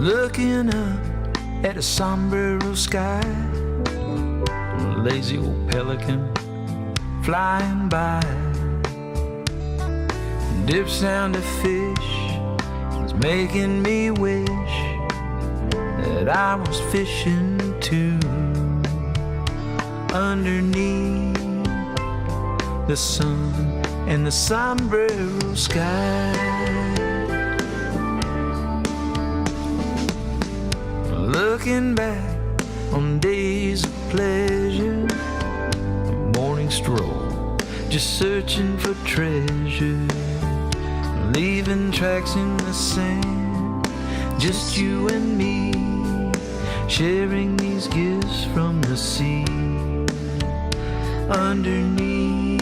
looking up at a sombrero sky, a lazy old pelican flying by. Dip sound of fish is making me wish that I was fishing too, underneath the sun and the sombrero sky. Looking back on days of pleasure, a morning stroll, just searching for treasure, leaving tracks in the sand, just you and me, sharing these gifts from the sea, underneath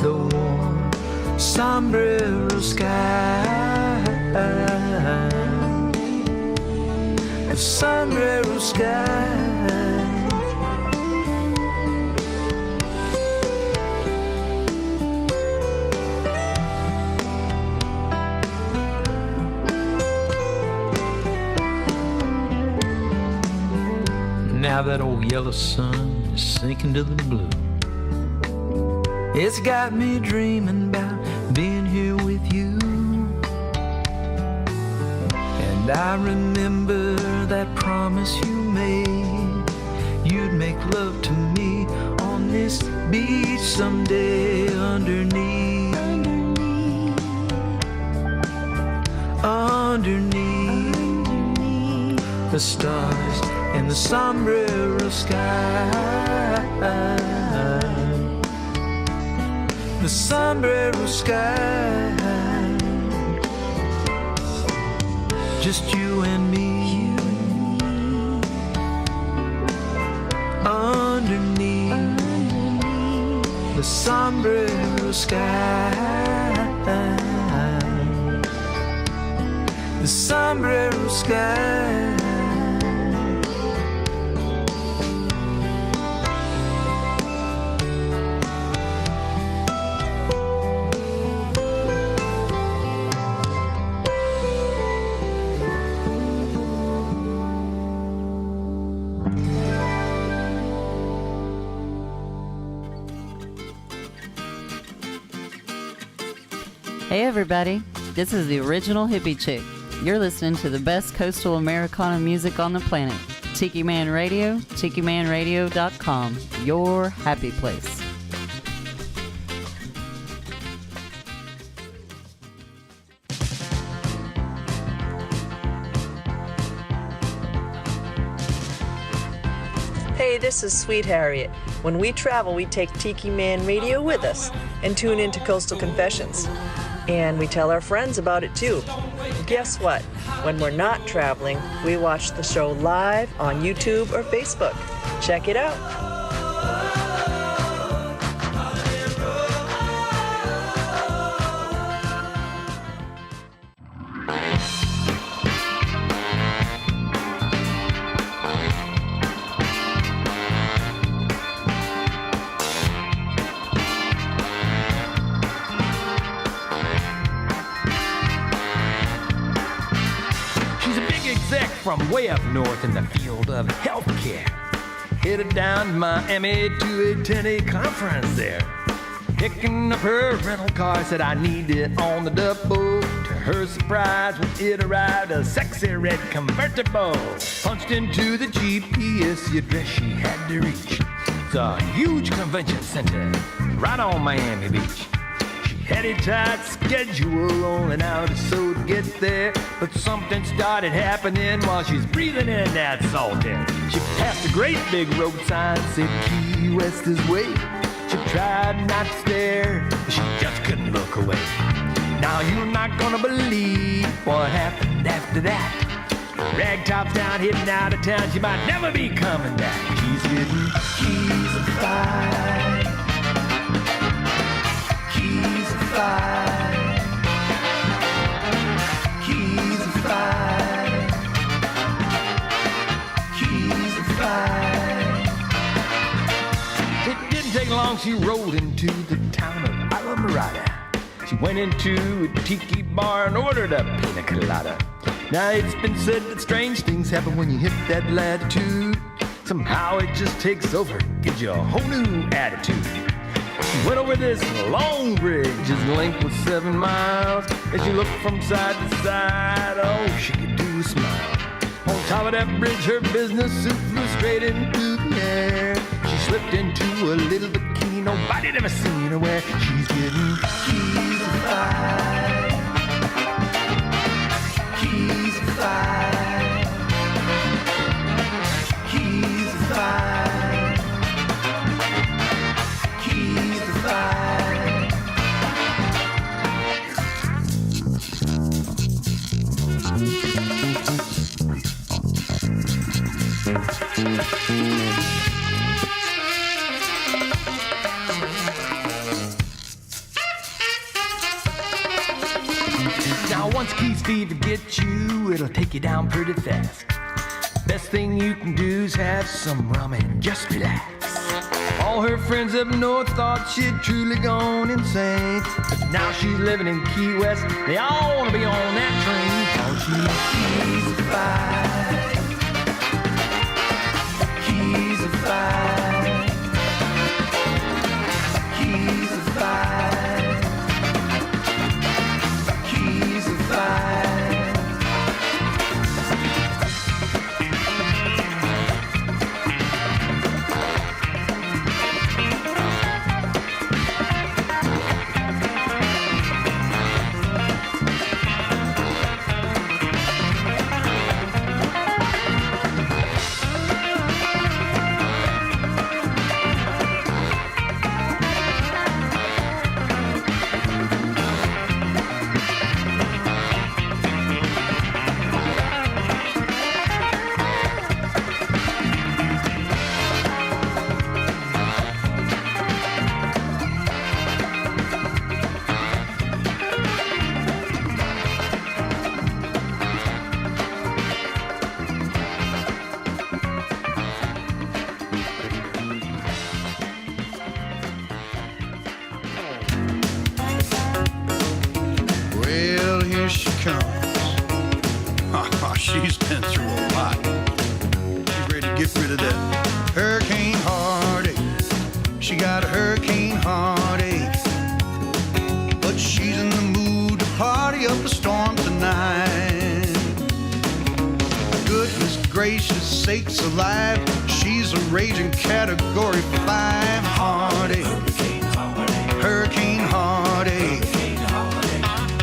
the warm sombrero sky, the sombrero sky. Now that old yellow sun is sinking to the blue, it's got me dreaming about being here with you. And I remember that promise you made, you'd make love to me on this beach someday, underneath the stars and the sombrero sky, the sombrero sky, just you and me, underneath the sombrero sky, the sombrero sky. Hey everybody, this is the original hippie chick. You're listening to the best coastal Americana music on the planet. Tiki Man Radio, tikimanradio.com, your happy place. Hey, this is Sweet Harriet. When we travel, we take Tiki Man Radio with us and tune into Coastal Confessions. And we tell our friends about it too. Guess what? When we're not traveling, we watch the show live on YouTube or Facebook. Check it out. From way up north in the field of healthcare, headed down to Miami to attend a conference there. Picking up her rental car, said I need it on the double. To her surprise, when it arrived, a sexy red convertible. Punched into the GPS, the address she had to reach. It's a huge convention center right on Miami Beach. Had a tight schedule, only an hour or so to get there. But something started happening while she's breathing in that salt air. She passed a great big road sign, said Key West is way. She tried not to stare, but she just couldn't look away. Now you're not gonna believe what happened after that. Ragtop's down, heading out of town, she might never be coming back. She's getting keys of fire. Keys of fire, keys of fire, keys of fire. It didn't take long, she rolled into the town of Islamorada. She went into a tiki bar and ordered a pina colada. Now it's been said that strange things happen when you hit that latitude. Somehow it just takes over, gives you a whole new attitude. She went over this long bridge, his length was 7 miles. As you look from side to side, oh, she could do a smile. On top of that bridge, her business suit flew straight into the air. She slipped into a little bikini, nobody'd ever seen her wear. She's getting keys of fire, keys of fire, keys of fire, keys of fire. Now once Keith's fever gets you, it'll take you down pretty fast. Best thing you can do is have some rum and just relax. All her friends up north thought she'd truly gone insane, but now she's living in Key West. They all want to be on that train, 'cause she's keys of fire, keys of fire, keys of fire, keys of fire. Well, here she comes. She's been through a lot. She's ready to get rid of that hurricane heartache. She got a hurricane heartache, but she's in the mood to party up a storm tonight. Goodness gracious sakes alive, she's a raging category 5 heartache. Hurricane heartache.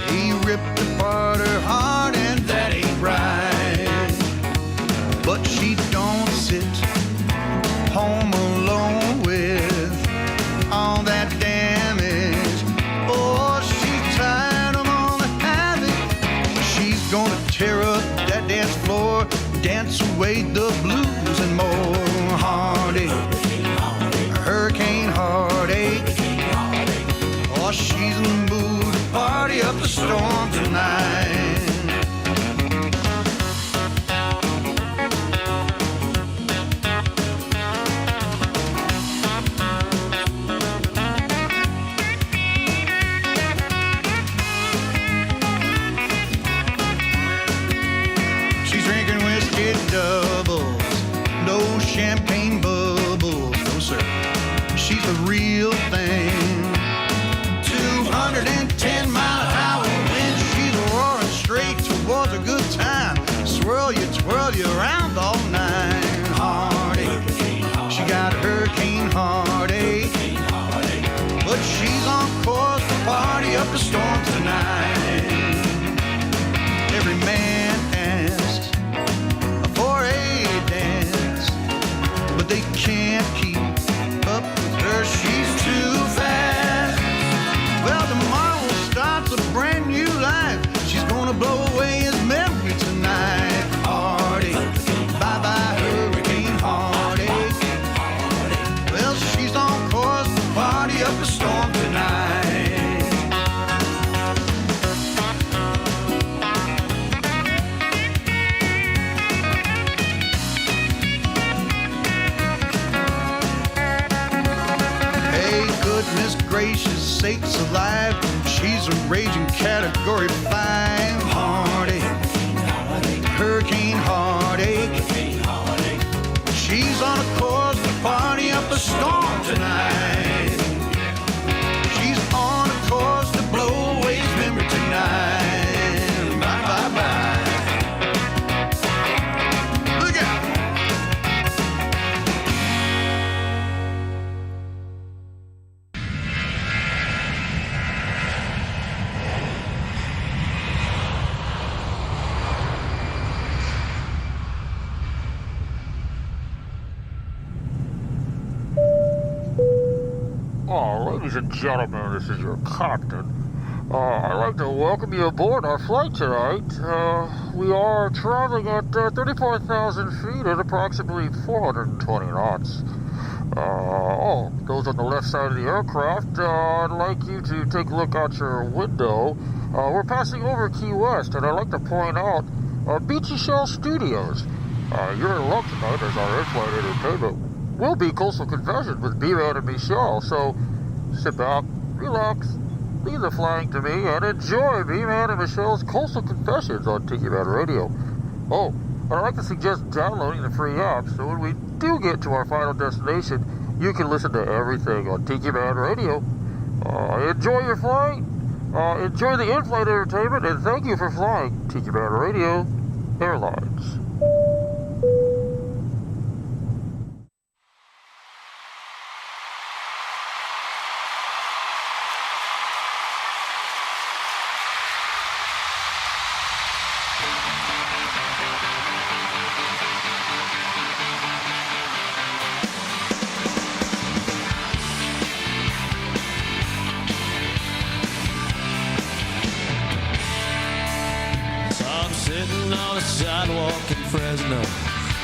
He ripped apart her heart and that ain't right. But she don't sit home alone with all that damage. Oh, she's tired of all the havoc. She's gonna tear up that dance floor, dance away the blues and more heartache. Hurricane heartache. Oh, she's in the mood to party up the storm tonight. She's drinking whiskey doubles, no champagne bubbles, no sir. She's the real thing. 210 mile an hour wind, she's roaring straight towards a good time. Swirl you around all night. Heartache, she got hurricane heartache, but she's on course to party up the storm tonight. Every man asks for a dance, but they can't keep up with her, she's too fast. Well, tomorrow starts a brand new life. She's gonna blow away his memory tonight. Heartache, bye-bye hurricane heartache. Well, she's on course to party up a storm tonight. Hey, goodness gracious sakes alive, she's a raging category 5 heartache. Ladies and gentlemen, this is your captain. I'd like to welcome you aboard our flight tonight. We are traveling at 34,000 feet at approximately 420 knots. Those on the left side of the aircraft, I'd like you to take a look out your window. We're passing over Key West, and I'd like to point out Beachy Shell Studios. You're in luck tonight as our in-flight entertainment will be Coastal Confessions with B-Man and Michelle. So sit back, relax, leave the flying to me, and enjoy B-Man and Michelle's Coastal Confessions on Tiki Man Radio. Oh, and I'd like to suggest downloading the free app so when we do get to our final destination, you can listen to everything on Tiki Man Radio. Enjoy your flight, enjoy the in-flight entertainment, and thank you for flying Tiki Man Radio Airlines. Sidewalk in Fresno,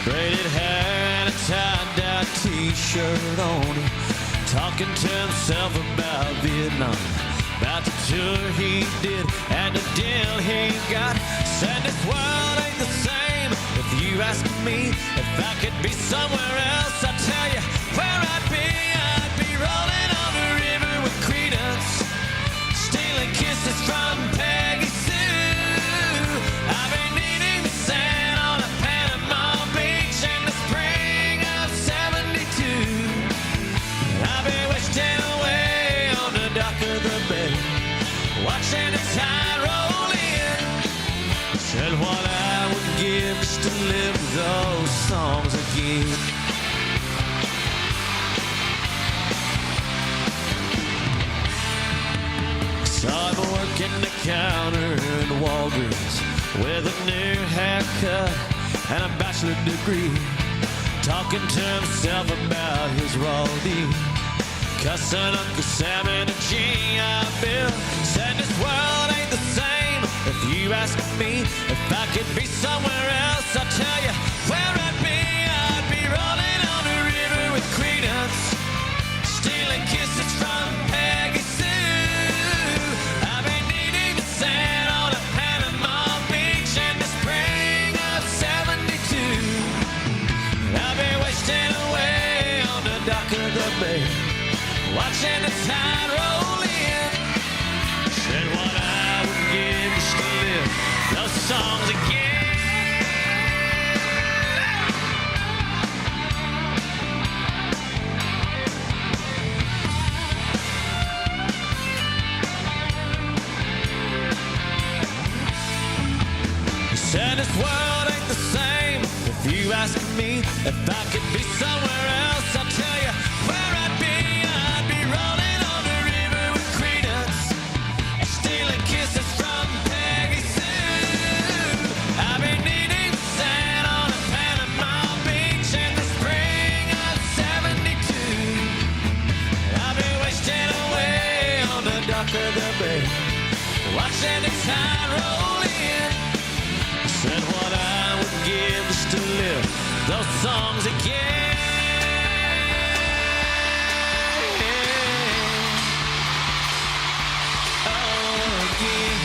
braided hair and a tie-dye t-shirt on, talking to himself about Vietnam, about the tour he did and the deal he got. Said this world ain't the same. If you ask me if I could be somewhere else, I'd tell you where I'd be rolling on the river with Credence, stealing kisses from Peggy Sue. I've been eating the sand on a Panama beach in the spring of '72. I've been wasting away on the dock of the bay, watching the tide roll in. Said what I would give just to live those songs again. Saw him working the counter in Walgreens with a new haircut and a bachelor degree, talking to himself about his raw deal, cussing Uncle Sam and a GI Bill. Said this world ain't the same. If you ask me if I could be somewhere else, I'll tell you where I'd be rolling on the river with Credence, stealing kisses from Peggy Sue. I've been eating the sand on a Panama beach in the spring of '72. I've been wasting away on the dock of the bay, watching the tide roll in. Said what I would give just to live those songs again. He said this world ain't the same. If you ask me if I could be somewhere else, I'll tell you where I'd be rolling on the river with Credence, stealing kisses from Peggy Sue. I've been eating the sand on a Panama beach in the spring of '72. I've been wasting away on the dock of the bay, watching the tide roll in. Said what I would give just to live those songs again. Oh, again.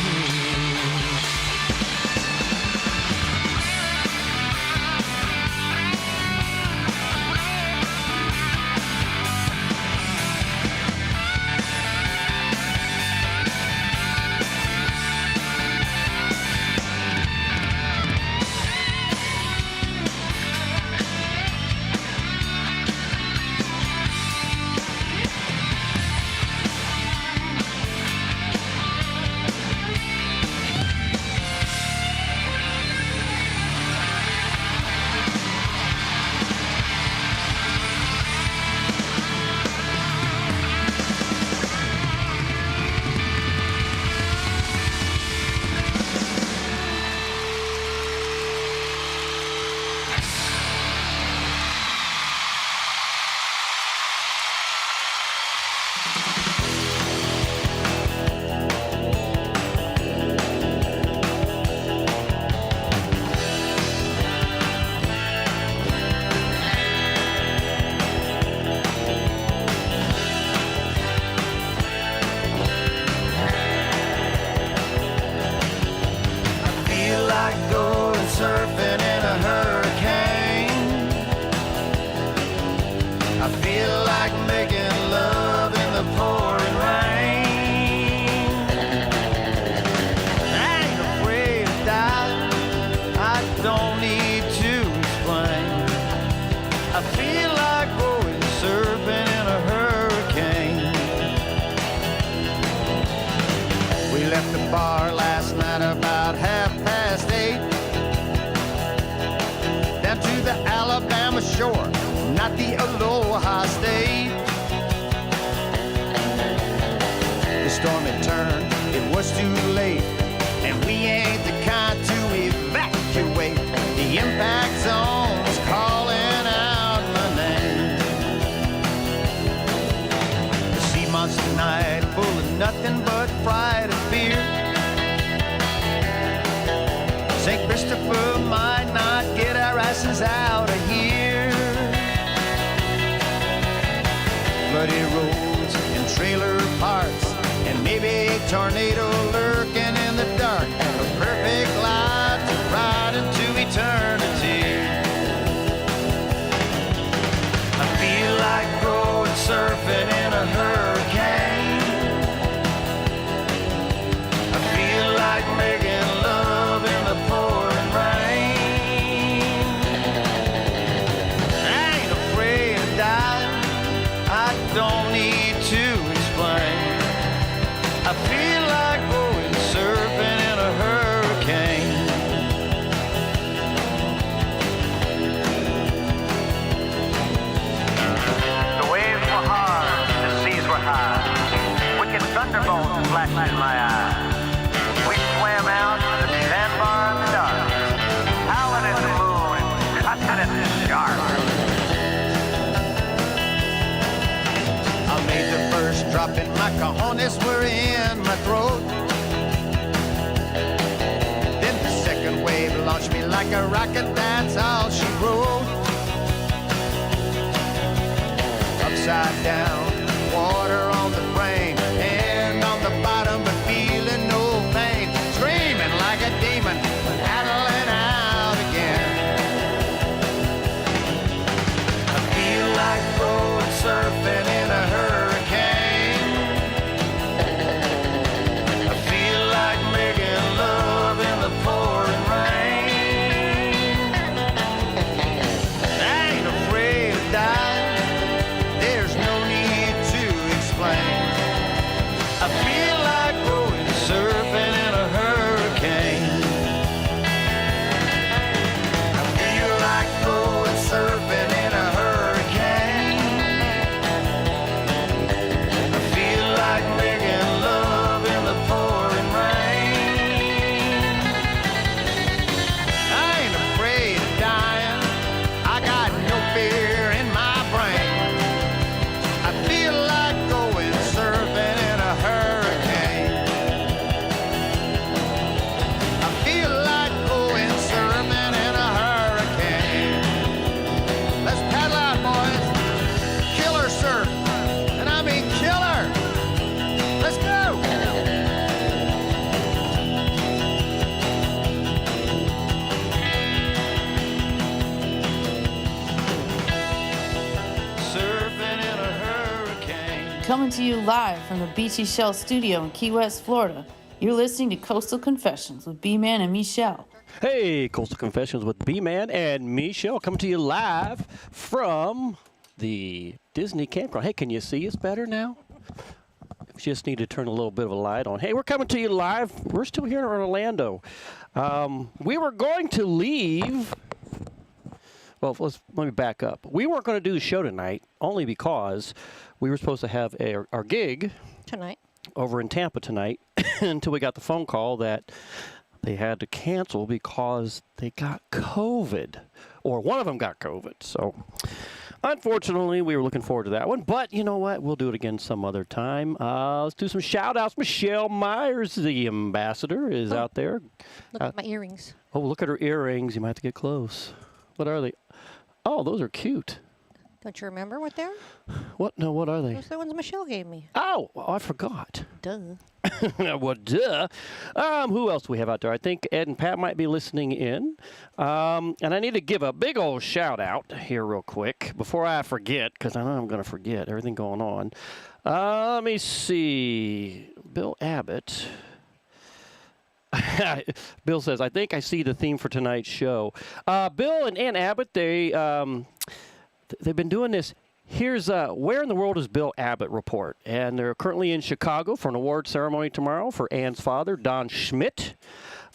left the bar last night about 8:30. Down to the Alabama shore, not the Aloha State. The storm had turned, it was too late, and we ain't the kind to evacuate. The impact zone was calling out my name. The sea monster night full of nothing but fright and fear. St. Christopher might not get our asses out of here. Bloody roads and trailer parks, and maybe a tornado lurking in the dark. A perfect life to ride into eternity. I feel like going surfing in a hurricane. I feel like making love in the pouring rain. I ain't afraid of dying, I don't need to explain. I feel like going surfing in a hurricane. The waves were hard, the seas were high. Wicked thunderbolts flashed in my eyes. We swam out to the sandbar in the dark, howling at the moon, cutting at the shark. I made the first drop and my cojones were in my throat. Then the second wave launched me like a rocket, that's all she wrote. Upside down, water on the brain, and on the bottom but feeling no pain. Screaming like a demon, paddling out again. I feel like going surfing in a hurricane. I feel like making love in the pouring rain. I ain't afraid of dying, there's no need to explain. I feel like going surfing in a hurricane. I feel like going surfing in a hurricane. I feel like making love in the pouring rain. I ain't afraid of dying, I got no fear in my brain. I feel like going surfing in a hurricane. I feel like going surfing in a hurricane. Let's paddle out, boys. Killer surf, and I mean killer. Let's go. Surfing in a hurricane. Coming to you live from the Beachy Shell studio in Key West, Florida. You're listening to Coastal Confessions with B-Man and Michelle. Hey, Coastal Confessions with B-Man and Michelle coming to you live from the Disney Campground. Hey, can you see us better now? Just need to turn a little bit of a light on. Hey, we're coming to you live. We're still here in Orlando. We were going to leave. Well, let me back up. We weren't going to do the show tonight only because we were supposed to have our gig Tonight. over in Tampa tonight until we got the phone call that they had to cancel because they got COVID, or one of them got COVID. So, unfortunately, we were looking forward to that one. But you know what? We'll do it again some other time. Let's do some shout-outs. Michelle Myers, the ambassador, is out there. Look at my earrings. Oh, look at her earrings. You might have to get close. What are they? Oh, those are cute. Don't you remember what they're? What? No, what are they? Those are the ones Michelle gave me. Oh, I forgot. Duh. Well, duh. Who else do we have out there? I think Ed and Pat might be listening in. And I need to give a big old shout out here real quick before I forget, because I know I'm going to forget everything going on. Let me see. Bill Abbott. Bill says, I think I see the theme for tonight's show. Bill and Ann Abbott, they've been doing this Here's Where in the World is Bill Abbott report. And they're currently in Chicago for an award ceremony tomorrow for Ann's father, Don Schmidt.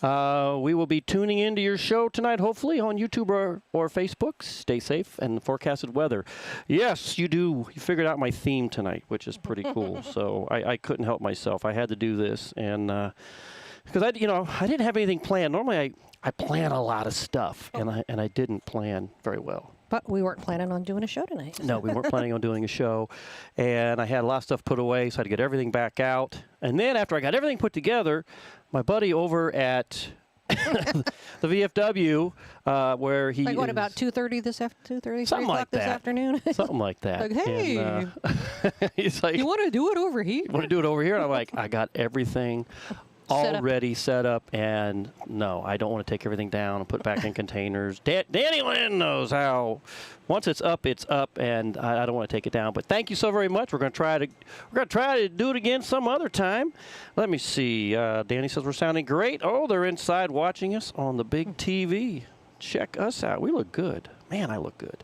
We will be tuning into your show tonight, hopefully, on YouTube or Facebook. Stay safe and forecasted weather. Yes, you do. You figured out my theme tonight, which is pretty cool. So I couldn't help myself. I had to do this. And because I didn't have anything planned. Normally I plan a lot of stuff, and I didn't plan very well. But we weren't planning on doing a show tonight. No, we weren't planning on doing a show. And I had a lot of stuff put away, so I had to get everything back out. And then after I got everything put together, my buddy over at the VFW, where he like what, about 2:30 this afternoon? 2:30, 3 o'clock this afternoon? Something like that. Like, hey. And, he's like, you want to do it over here? You want to do it over here? And I'm like, I got everything already set up, and no, I don't want to take everything down and put it back in containers. Danny Lynn knows how. Once it's up, and I don't want to take it down. But thank you so very much. We're going to try to do it again some other time. Let me see. Danny says we're sounding great. Oh, they're inside watching us on the big TV. Check us out. We look good. Man, I look good.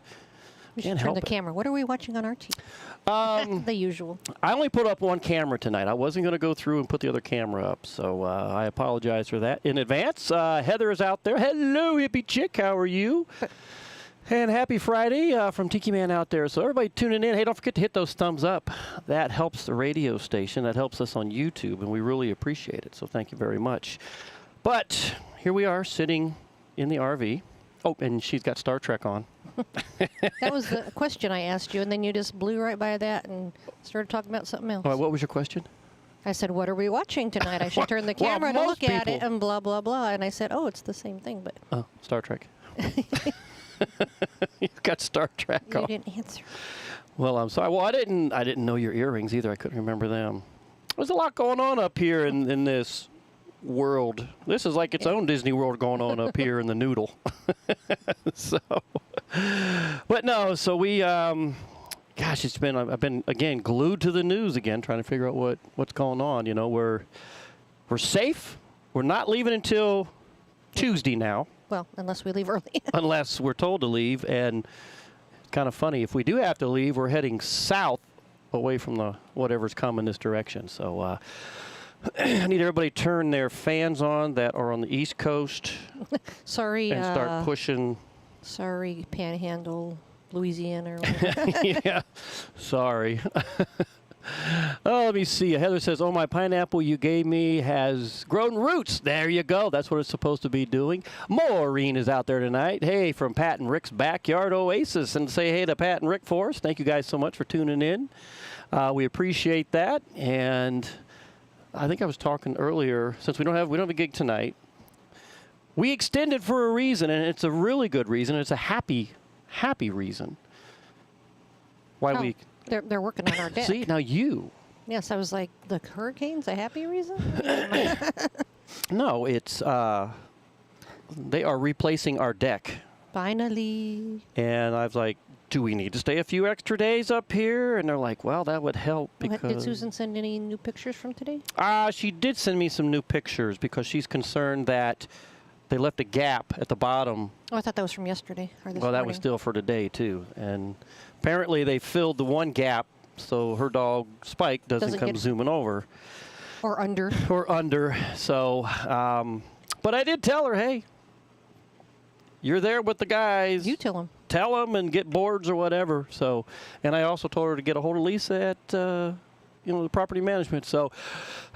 We should turn the camera. What are we watching on our TV? The usual. I only put up one camera tonight. I wasn't going to go through and put the other camera up, so I apologize for that in advance. Heather is out there. Hello, hippie chick. How are you? And happy Friday from Tiki Man out there. So everybody tuning in, hey, don't forget to hit those thumbs up. That helps the radio station. That helps us on YouTube, and we really appreciate it. So thank you very much. But here we are sitting in the RV. Oh, and she's got Star Trek on. That was the question I asked you, and then you just blew right by that and started talking about something else. All right, what was your question? I said, what are we watching tonight? I should turn the camera to look at it and blah, blah, blah. And I said, oh, it's the same thing. But oh, Star Trek. You've got Star Trek on. You didn't answer. Well, I'm sorry. Well, I didn't know your earrings either. I couldn't remember them. There's a lot going on up here in this world. This is like its own Disney World going on up here in the noodle. But no, so we, gosh, I've been again glued to the news again, trying to figure out what's going on. You know, we're safe. We're not leaving until Tuesday now. Well, unless we leave early. Unless we're told to leave, and it's kind of funny. If we do have to leave, we're heading south away from whatever's coming this direction. So I need everybody to turn their fans on that are on the East Coast. Sorry. And start pushing. Sorry, Panhandle, Louisiana. Or whatever. Yeah, sorry. Oh, let me see. Heather says, oh, my pineapple you gave me has grown roots. There you go. That's what it's supposed to be doing. Maureen is out there tonight. Hey, from Pat and Rick's Backyard Oasis. And say hey to Pat and Rick for us. Thank you guys so much for tuning in. We appreciate that. And I think I was talking earlier, since we don't have a gig tonight, we extended for a reason, and it's a really good reason. It's a happy reason. Why They're working on our deck. See, now you. Yes, I was like, the hurricane's a happy reason? No, it's they are replacing our deck. Finally. And I was like, do we need to stay a few extra days up here? And they're like, well, that would help because... Did Susan send any new pictures from today? She did send me some new pictures because she's concerned that they left a gap at the bottom. Oh, I thought that was from yesterday or this Well, that morning. was still for today, too. And apparently they filled the one gap so her dog, Spike, doesn't come zooming over. Or under. Or under. So, but I did tell her, hey, you're there with the guys. You tell them. Tell them and get boards or whatever. So, and I also told her to get a hold of Lisa at, the property management. So,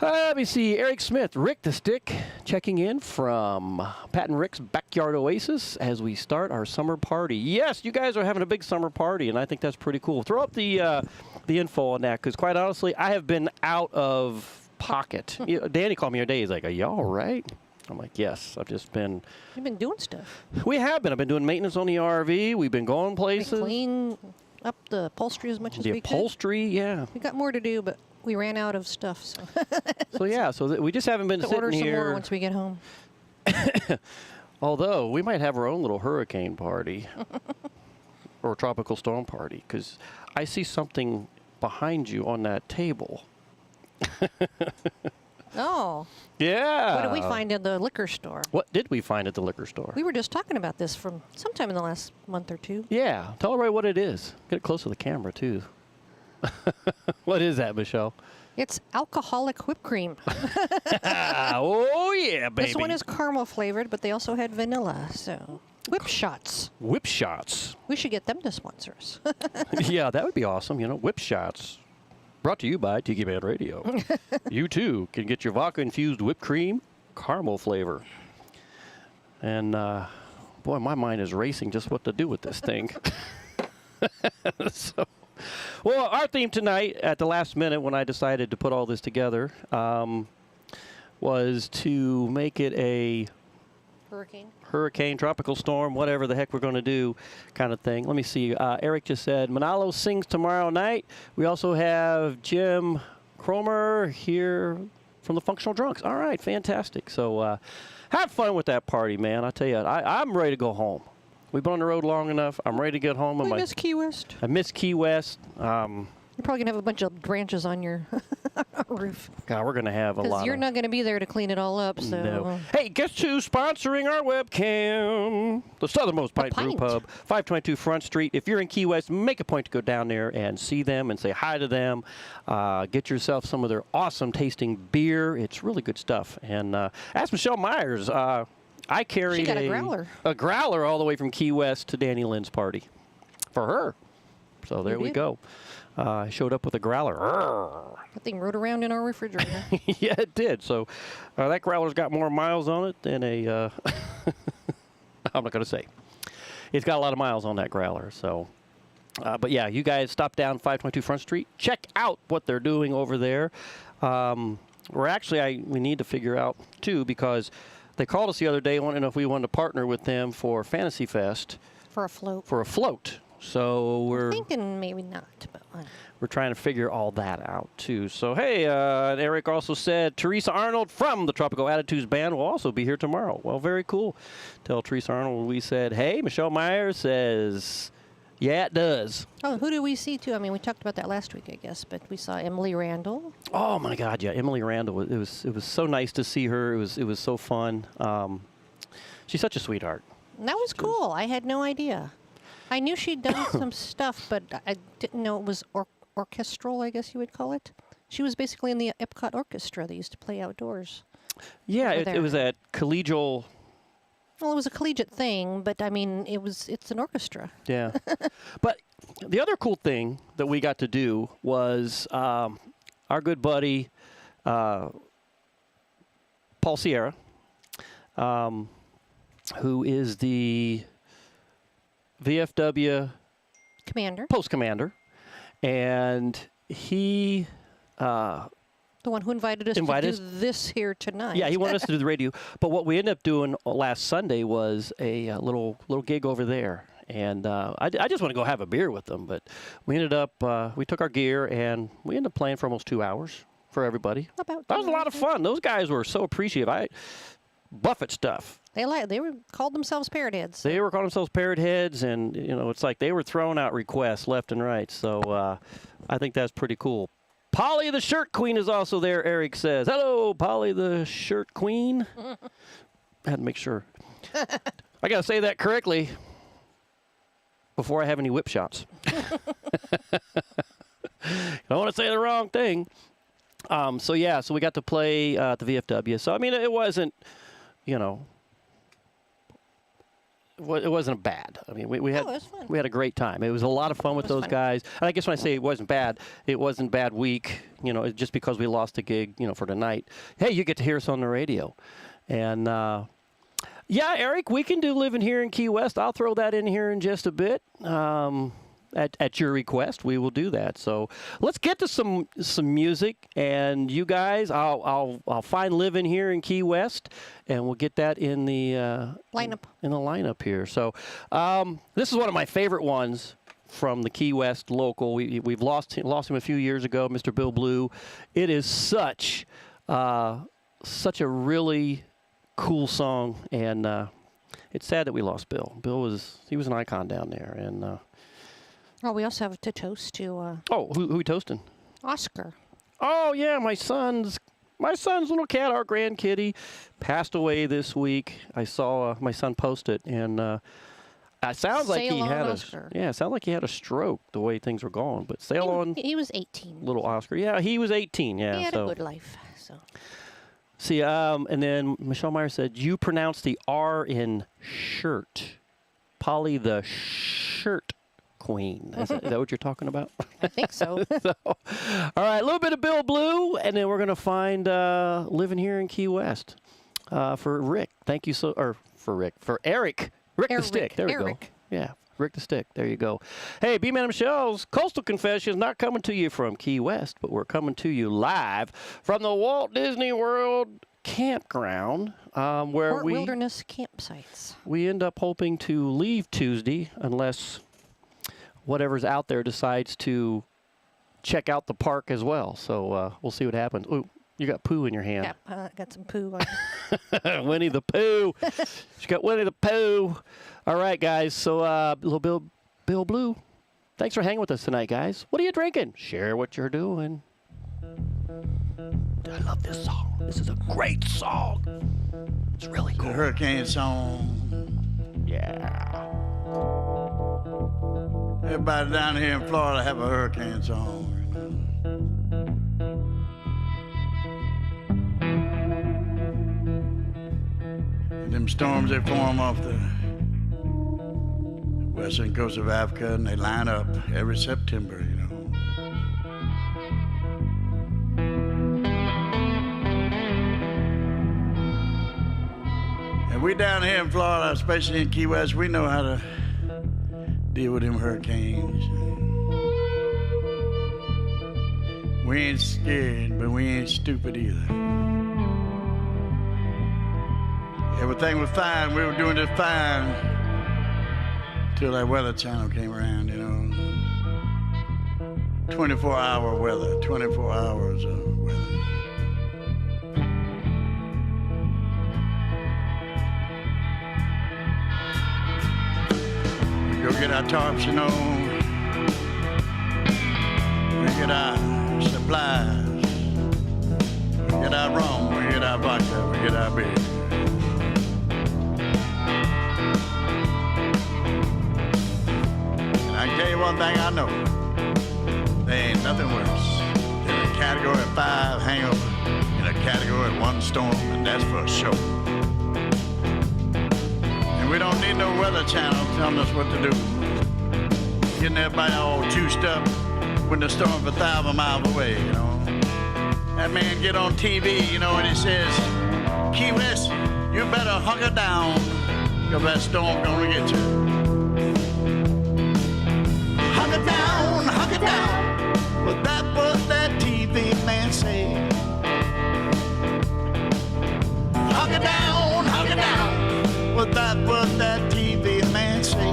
let me see. Eric Smith, Rick the Stick, checking in from Pat and Rick's Backyard Oasis as we start our summer party. Yes, you guys are having a big summer party, and I think that's pretty cool. Throw up the info on that, because quite honestly, I have been out of pocket. Danny called me today. He's like, are you all right? I'm like, yes, I've just been... You've been doing stuff. We have been. I've been doing maintenance on the RV. We've been going places. Clean up the upholstery as much as we could. The upholstery, yeah. We got more to do, but we ran out of stuff. So, we just haven't been sitting order here. Some more once we get home. Although, we might have our own little hurricane party. Or tropical storm party, because I see something behind you on that table. Oh. Yeah. What did we find in the liquor store? What did we find at the liquor store? We were just talking about this from sometime in the last month or two. Yeah. Tell everybody what it is. Get it close to the camera, too. What is that, Michelle? It's alcoholic whipped cream. Oh, yeah, baby. This one is caramel flavored, but they also had vanilla, so... Whip shots. Whip shots. We should get them to sponsor us. Yeah, that would be awesome. You know, whip shots. Brought to you by Tiki Man Radio. You, too, can get your vodka-infused whipped cream, caramel flavor. And, boy, my mind is racing just what to do with this thing. So, well, our theme tonight, at the last minute when I decided to put all this together, was to make it a... Hurricane, tropical storm, whatever the heck we're going to do kind of thing. Let me see. Eric just said, Manalo sings tomorrow night. We also have Jim Cromer here from the Functional Drunks. All right, fantastic. So have fun with that party, man. I tell you, I'm ready to go home. We've been on the road long enough. I'm ready to get home. We miss Key West. I miss Key West. You're probably going to have a bunch of branches on your roof. God, we're going to have a lot. Because you're not going to be there to clean it all up. So. No. Hey, guess who's sponsoring our webcam? The Southernmost Pint Brewpub, 522 Front Street. If you're in Key West, make a point to go down there and see them and say hi to them. Get yourself some of their awesome tasting beer. It's really good stuff. And ask Michelle Myers. I carried she got a growler. A growler all the way from Key West to Danny Lynn's party for her. So there we go. I showed up with a growler. That thing rode around in our refrigerator. Yeah, it did. So that growler's got more miles on it than a... I'm not going to say. It's got a lot of miles on that growler. So, but yeah, you guys stop down 522 Front Street. Check out what they're doing over there. We need to figure out, too, because they called us the other day wanting to know if we wanted to partner with them for Fantasy Fest. For a float. For a float. So we're thinking maybe not, but we're trying to figure all that out too. So hey, Eric also said Teresa Arnold from the Tropical Attitudes Band will also be here tomorrow. Well, very cool. Tell Teresa Arnold we said hey. Michelle Myers says, yeah, it does. Oh, who do we see too? I mean, we talked about that last week, I guess, but we saw Emily Randall. Oh my God, yeah, Emily Randall. It was so nice to see her. It was so fun. She's such a sweetheart. And that was cool. I had no idea. I knew she'd done some stuff, but I didn't know it was orchestral, I guess you would call it. She was basically in the Epcot Orchestra. They used to play outdoors. Yeah, it was at collegial. Well, it was a collegiate thing, but I mean, it's an orchestra. Yeah. But the other cool thing that we got to do was our good buddy Paul Sierra, who is the VFW post commander, and he the one who invited us to do this here tonight. Yeah, he wanted us to do the radio. But what we ended up doing last Sunday was a little gig over there, and I just want to go have a beer with them. But we ended up we took our gear and we ended up playing for almost 2 hours for everybody. That was a lot of fun. Those guys were so appreciative. Buffett stuff. They called themselves Parrot Heads. They were calling themselves Parrot Heads, and it's like they were throwing out requests left and right. So I think that's pretty cool. Polly the Shirt Queen is also there, Eric says. Hello, Polly the Shirt Queen. I had to make sure. I got to say that correctly before I have any whip shots. I don't want to say the wrong thing. So we got to play at the VFW. So, I mean, it wasn't, it wasn't bad. I mean, we had a great time. It was a lot of fun with those guys. And I guess when I say it wasn't bad week, just because we lost a gig, for tonight. Hey, you get to hear us on the radio. And, yeah, Eric, we can do living here in Key West. I'll throw that in here in just a bit. At your request, we will do that. So let's get to some music, and you guys, I'll find living here in Key West, and we'll get that in the lineup. In the lineup here. So this is one of my favorite ones from the Key West local. We've lost him a few years ago, Mr. Bill Blue. It is such a really cool song, and it's sad that we lost Bill. He was an icon down there, and. We also have to toast to... who we toasting? Oscar. Oh, yeah, my son's My son's little cat, our grandkitty, passed away this week. I saw my son post it, and it sounds like he had sounds like he had a stroke the way things were going. But sail on. He was 18. Little Oscar. Yeah, he was 18. Yeah, he had a good life. So. See, and then Michelle Meyer said, you pronounce the R in shirt. Polly the shirt queen. Is that what you're talking about? I think so. All right, a little bit of Bill Blue, and then we're going to find living here in Key West for Rick. Thank you for Eric. Rick the Stick. There we go. Yeah, Rick the Stick. There you go. Hey, B-Man and Michelle's Coastal Confessions not coming to you from Key West, but we're coming to you live from the Walt Disney World Campground, where wilderness campsites. We end up hoping to leave Tuesday unless whatever's out there decides to check out the park as well. So we'll see what happens. Ooh, you got poo in your hand. Yep, I got some poo on. Winnie the Pooh. She got Winnie the Pooh. All right, guys. So little Bill Blue. Thanks for hanging with us tonight, guys. What are you drinking? Share what you're doing. I love this song. This is a great song. It's really cool. The hurricane song. Yeah. Everybody down here in Florida have a hurricane song. Them storms, they form off the western coast of Africa, and they line up every September, you know. And we down here in Florida, especially in Key West, we know how to deal with them hurricanes. We ain't scared, but we ain't stupid either. Everything was fine. We were doing just fine till that Weather Channel came around, you know. 24-hour weather, 24 hours of weather. We go get our tarps, you know. We get our supplies. We get our rum, we get our vodka, we get our beer. I can tell you one thing I know. There ain't nothing worse than a Category 5 hangover in a Category 1 storm, and that's for sure. And we don't need no Weather Channel telling us what to do. Getting everybody all juiced up when the storm's 1,000 miles away, you know. That man get on TV, you know, and he says, Key West, you better hunker down, because that storm gonna get you. Hunker down, well, that was that TV man say. Hunker down, well, that was that TV man say.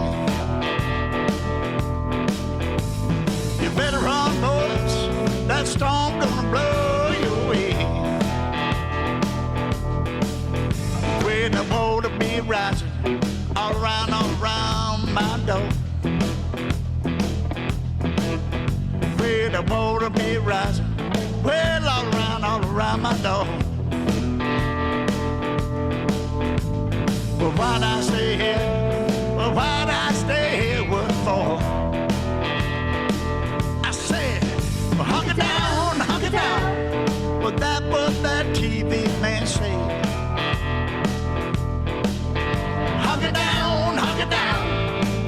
You better run, boys, that storm gonna blow you away. Where the water be rising all around my door. Where the water be rising, well, all around my door. Well, why'd I stay here? Well, why'd I stay here? What for? I said, well, hunker down. Well, that was that TV man said. Hunker down.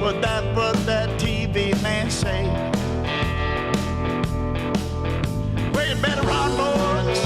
Well, that was that TV man said. Well, you better run, boys.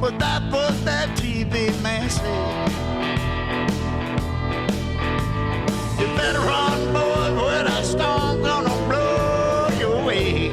but that's what that TV man said. You better run, boy, where that storm gonna blow you away.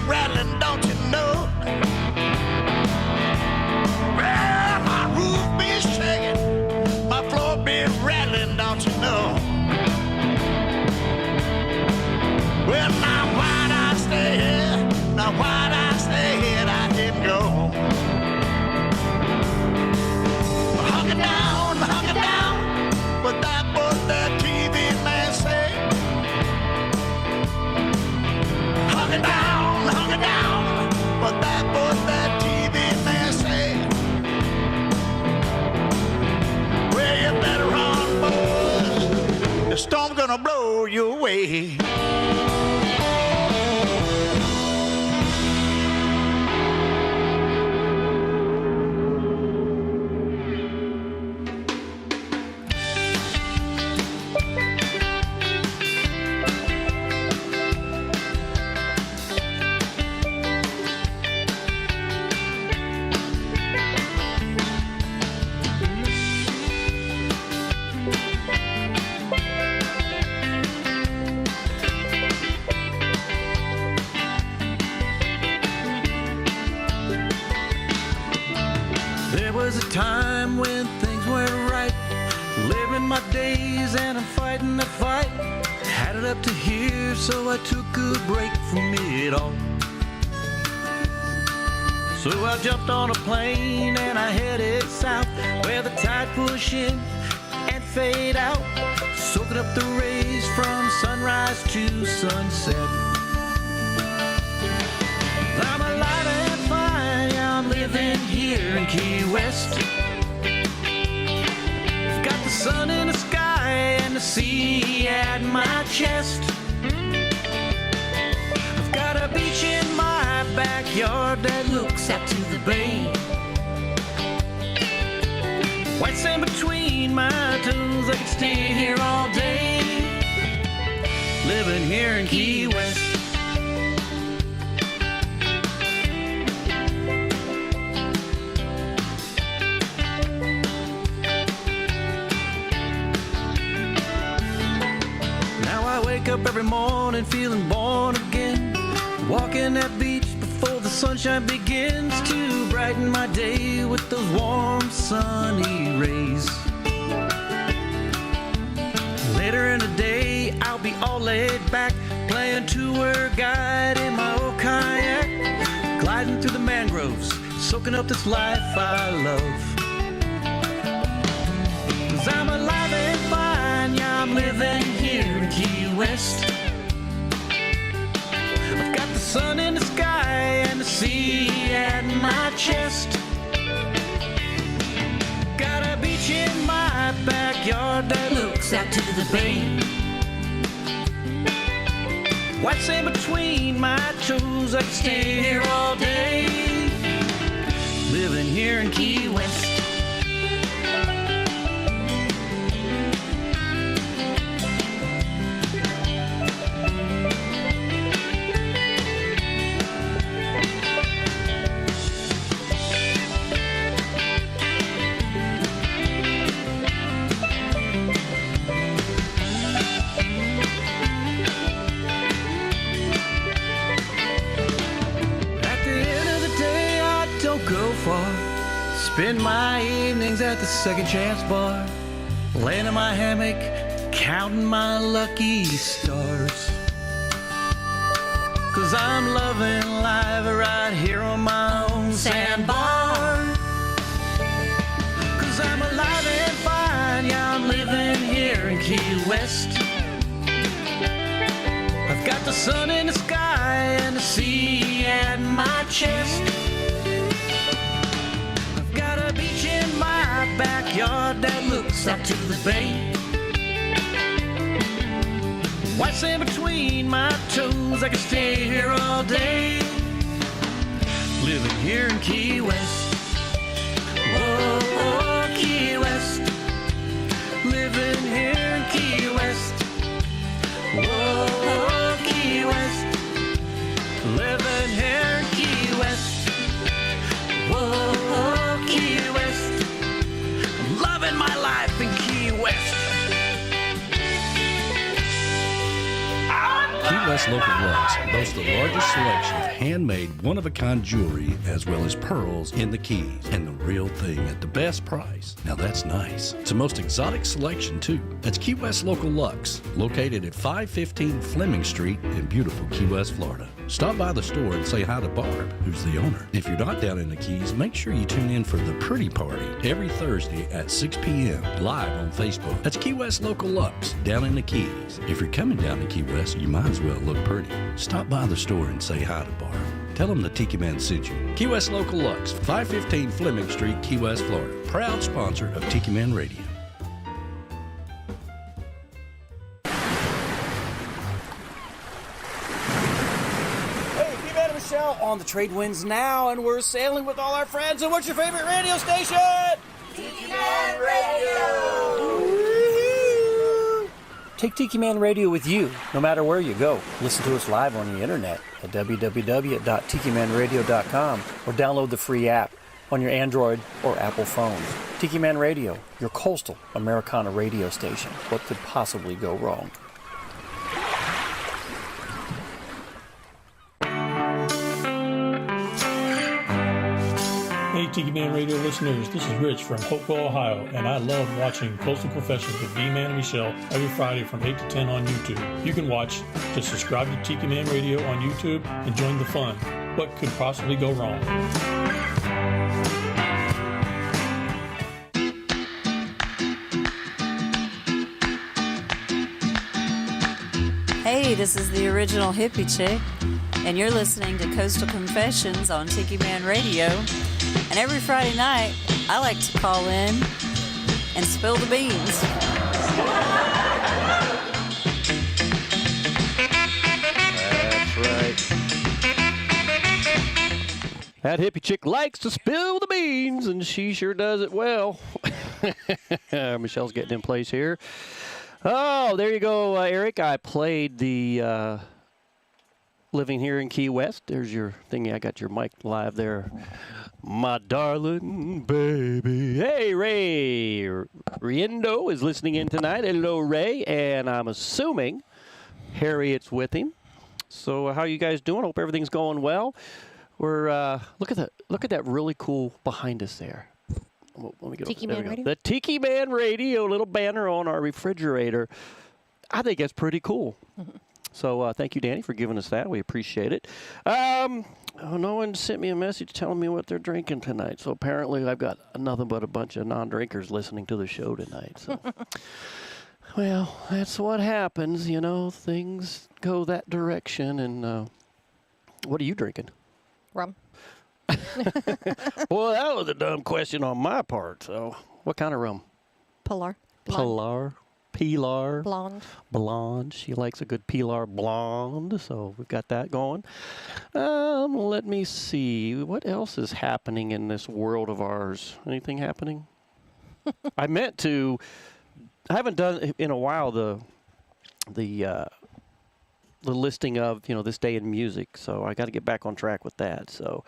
Rattling, don't you know? Well, my roof be shaking, my floor be rattling, don't you know? Well, now why'd I stay here? Now why'd I stay here? I didn't go. Hunker down, but that was that TV man say. Hunker down, but that was that TV man say. Well, you better run, boy. The storm's gonna blow you away. Time when things weren't right, living my days and I'm fighting the fight. Had it up to here, so I took a break from it all. So I jumped on a plane and I headed south, where the tide push in and fade out, soaking up the rays from sunrise to sunset. I'm alive and fine, yeah, I'm living here in Key West. I've got the sun in the sky and the sea at my chest. I've got a beach in my backyard that looks out to the bay. White sand between my toes, I could stay here all day, living here in Key West. Up every morning feeling born again, walking that beach before the sunshine begins to brighten my day with those warm sunny rays. Later in the day I'll be all laid back, playing tour guide in my old kayak, gliding through the mangroves, soaking up this life I love. 'Cause I'm alive and fine, yeah, I'm living here in Key West. I've got the sun in the sky and the sea at my chest. Got a beach in my backyard that looks out to the bay. White sand between my toes, I can stay here all day, living here in Key West. Spend my evenings at the Second Chance Bar, laying in my hammock, counting my lucky stars. 'Cause I'm loving life right here on my own sandbar. 'Cause I'm alive and fine, yeah, I'm living here in Key West. I've got the sun in the sky and the sea at my chest. I've got out to the bay. What's in between my toes? I could stay here all day. Living here in Key West. Whoa, oh, Key West. Living here in Key West. Whoa, oh, Key West. Living here in Key West. Whoa, oh, Key West. I'm loving my life in Key West. Key West Local Lux boasts the largest selection of handmade, one-of-a-kind jewelry as well as pearls in the Keys, and the real thing at the best price. Now that's nice. It's the most exotic selection too. That's Key West Local Lux, located at 515 Fleming Street in beautiful Key West, Florida. Stop by the store and say hi to Barb, who's the owner. If you're not down in the Keys, make sure you tune in for the Pretty Party every Thursday at 6 p.m. live on Facebook. That's Key West Local Lux, down in the Keys. If you're coming down to Key West, you might as well look pretty. Stop by the store and say hi to Barb. Tell them the Tiki Man sent you. Key West Local Lux, 515 Fleming Street, Key West, Florida. Proud sponsor of Tiki Man Radio. On the trade winds now, and we're sailing with all our friends. And what's your favorite radio station? Tiki Man Radio! Take Tiki Man Radio with you, no matter where you go. Listen to us live on the internet at www.tikimanradio.com or download the free app on your Android or Apple phones. Tiki Man Radio, your coastal Americana radio station. What could possibly go wrong? Hey Tiki Man Radio listeners, this is Rich from Hopewell, Ohio, and I love watching Coastal Confessions with B-Man and Michelle every Friday from 8 to 10 on YouTube. You can watch, just subscribe to Tiki Man Radio on YouTube and join the fun. What could possibly go wrong? Hey, this is the original hippie chick, and you're listening to Coastal Confessions on Tiki Man Radio. And every Friday night, I like to call in and spill the beans. That's right. That hippie chick likes to spill the beans, and she sure does it well. Michelle's getting in place here. Oh, there you go, Eric. I played the Living Here in Key West. There's your thingy. I got your mic live there. My darling baby. Hey, Ray Riendo is listening in tonight. Hello, Ray. And I'm assuming Harriet's with him. So how you guys doing? Hope everything's going well. We're look at that really cool behind us there. Well, let me get Tiki over. Man Radio? The Tiki Man Radio, little banner on our refrigerator. I think that's pretty cool. So thank you, Danny, for giving us that. We appreciate it. No one sent me a message telling me what they're drinking tonight. So apparently I've got nothing but a bunch of non-drinkers listening to the show tonight. So. Well, that's what happens, you know. Things go that direction. And what are you drinking? Rum. Well, that was a dumb question on my part. So what kind of rum? Pilar. Pilar. Pilar. Blonde. Blonde. She likes a good Pilar blonde, so we've got that going. Let me see. What else is happening in this world of ours? Anything happening? I haven't done in a while the listing of, this day in music, so I got to get back on track with that. So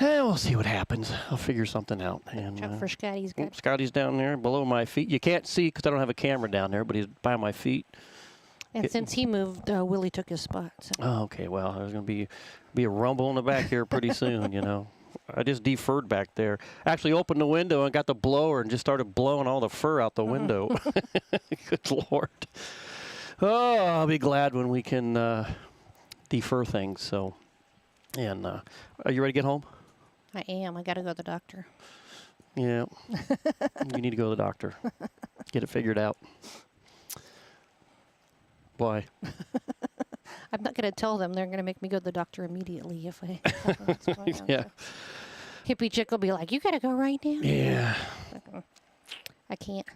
we'll see what happens. I'll figure something out. And Check for Scotty's good. Scotty's down there below my feet. You can't see because I don't have a camera down there, but he's by my feet. And since he moved, Willie took his spot. So. Oh, okay. Well, there's going to be a rumble in the back here pretty soon, I just deferred back there. Actually opened the window and got the blower and just started blowing all the fur out the window. Good Lord. Oh, I'll be glad when we can defer things. So, and are you ready to get home? I am. I got to go to the doctor. Yeah. You need to go to the doctor. Get it figured out. Why? I'm not going to tell them. They're going to make me go to the doctor immediately if I. Yeah. Hippie chick will be like, "You got to go right now." Yeah. I can't.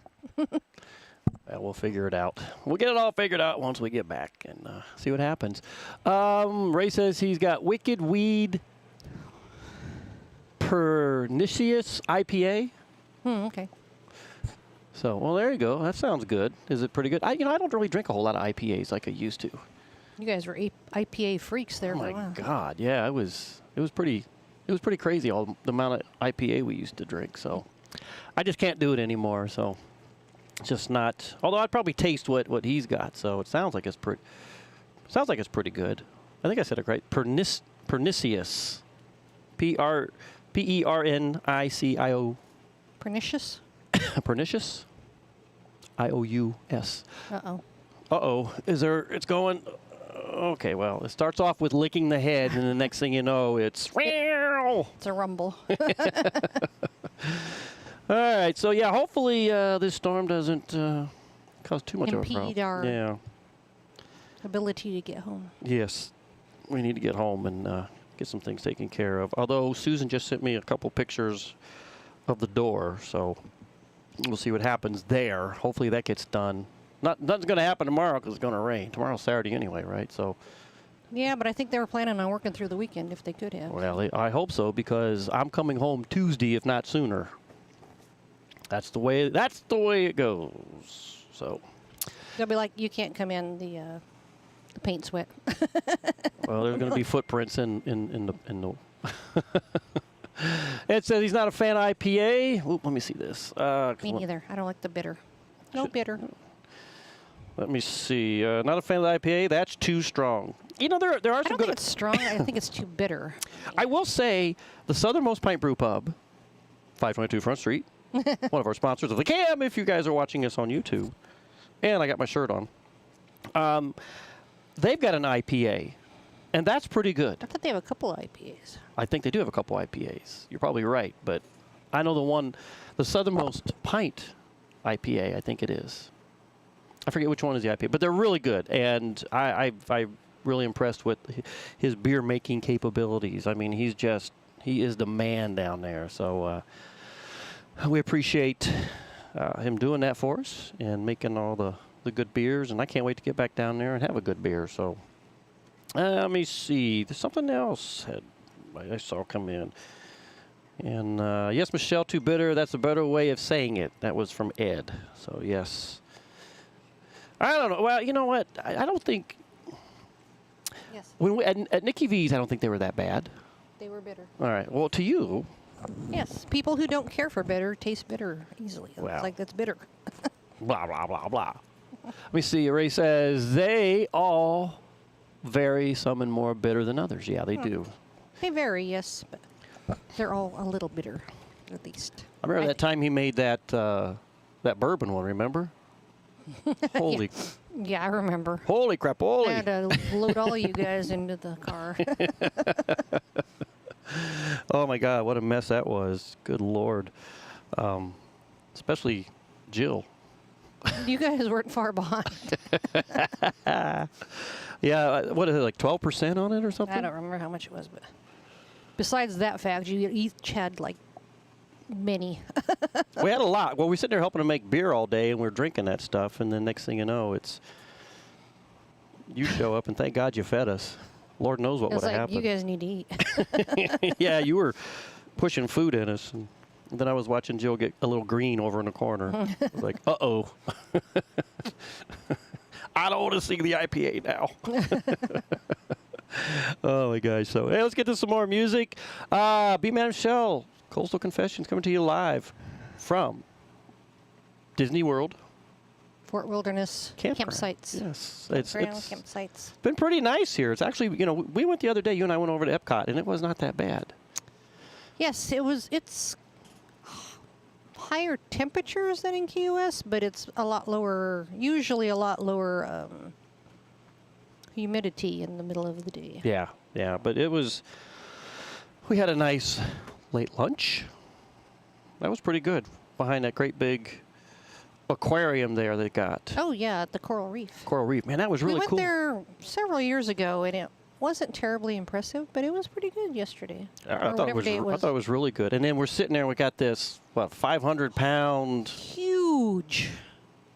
We'll figure it out. We'll get it all figured out once we get back and see what happens. Ray says he's got Wicked Weed Pernicious IPA. Okay. So, well, there you go. That sounds good. Is it pretty good? I don't really drink a whole lot of IPAs like I used to. You guys were IPA freaks there Oh for a my while. God, yeah, it was pretty crazy all the amount of IPA we used to drink. So, I just can't do it anymore. So, it's just not. Although I'd probably taste what he's got. So it sounds like it's pretty. Sounds like it's pretty good. I think I said it right. Pernicious. Pernicio. Pernicious. Pernicious. IOUS. Uh-oh. Uh-oh. It's going. Okay, well, it starts off with licking the head, and the next thing you know, it's. It's a rumble. All right, so yeah, hopefully this storm doesn't cause too much of a problem. Impede our Yeah. ability to get home. Yes, we need to get home and get some things taken care of. Although Susan just sent me a couple pictures of the door, so we'll see what happens there. Hopefully that gets done. Nothing's going to happen tomorrow because it's going to rain. Tomorrow's Saturday anyway, right? So. Yeah, but I think they were planning on working through the weekend if they could have. Well, I hope so because I'm coming home Tuesday, if not sooner. That's the way it goes. So. They'll be like, you can't come in. The paint's wet. Well, there's going to be footprints in the. It says he's not a fan of IPA. Oop, let me see this. Me neither. I don't like the bitter. No bitter. Let me see. Not a fan of the IPA. That's too strong. You know, there are some I don't good. think it's strong. I think it's too bitter. I will say the Southernmost Pint Brewpub, 522 Front Street, one of our sponsors of the Cam. If you guys are watching us on YouTube, and I got my shirt on. They've got an IPA, and that's pretty good. I thought they have a couple of IPAs. I think they do have a couple IPAs. You're probably right, but I know the Southernmost Pint IPA, I think it is. I forget which one is the IPA, but they're really good, and I'm really impressed with his beer making capabilities. I mean, he is the man down there. So we appreciate him doing that for us and making all the good beers, and I can't wait to get back down there and have a good beer. So let me see. There's something else I saw come in. And yes, Michelle, too bitter. That's a better way of saying it. That was from Ed. So yes. I don't know. Well, you know what? I don't think. Yes. At Nikki V's, I don't think they were that bad. They were bitter. All right. Well, to you. Yes. People who don't care for bitter taste bitter easily. Well. It's like that's bitter. Blah, blah, blah, blah. Let me see. Ray says they all vary, some and more bitter than others. Yeah, they do. They vary, yes, but they're all a little bitter, at least. I remember that time he made that bourbon one, remember? Holy. Yeah, I remember. Holy crap, holy. I had to load all of you guys into the car. Oh, my God, what a mess that was. Good Lord. Especially Jill. You guys weren't far behind. Yeah, what is it, like 12% on it or something? I don't remember how much it was, but besides that fact, you each had like many. We had a lot. Well, we're sitting there helping to make beer all day, and we're drinking that stuff, and then next thing you know, you show up, and thank God you fed us. Lord knows what would have happened. You guys need to eat. Yeah, you were pushing food in us, and then I was watching Jill get a little green over in the corner. I was like, uh-oh. I don't want to see the IPA now. Oh, my gosh. So, hey, let's get to some more music. B-Man Michelle, Coastal Confessions, coming to you live from Disney World. Fort Wilderness Campground. campsites. Yes. It's campsites. Been pretty nice here. It's actually, we went the other day, you and I went over to Epcot, and it was not that bad. Yes, it's higher temperatures than in Key West, but it's a lot lower, usually a lot lower humidity in the middle of the day. Yeah, but we had a nice late lunch. That was pretty good behind that great big aquarium there they got. Oh, yeah, at the Coral Reef. Coral Reef, man, that was really cool. We went there several years ago, and it wasn't terribly impressive, but it was pretty good yesterday. I thought it was really good. And then we're sitting there, and we got this, 500-pound... Huge huge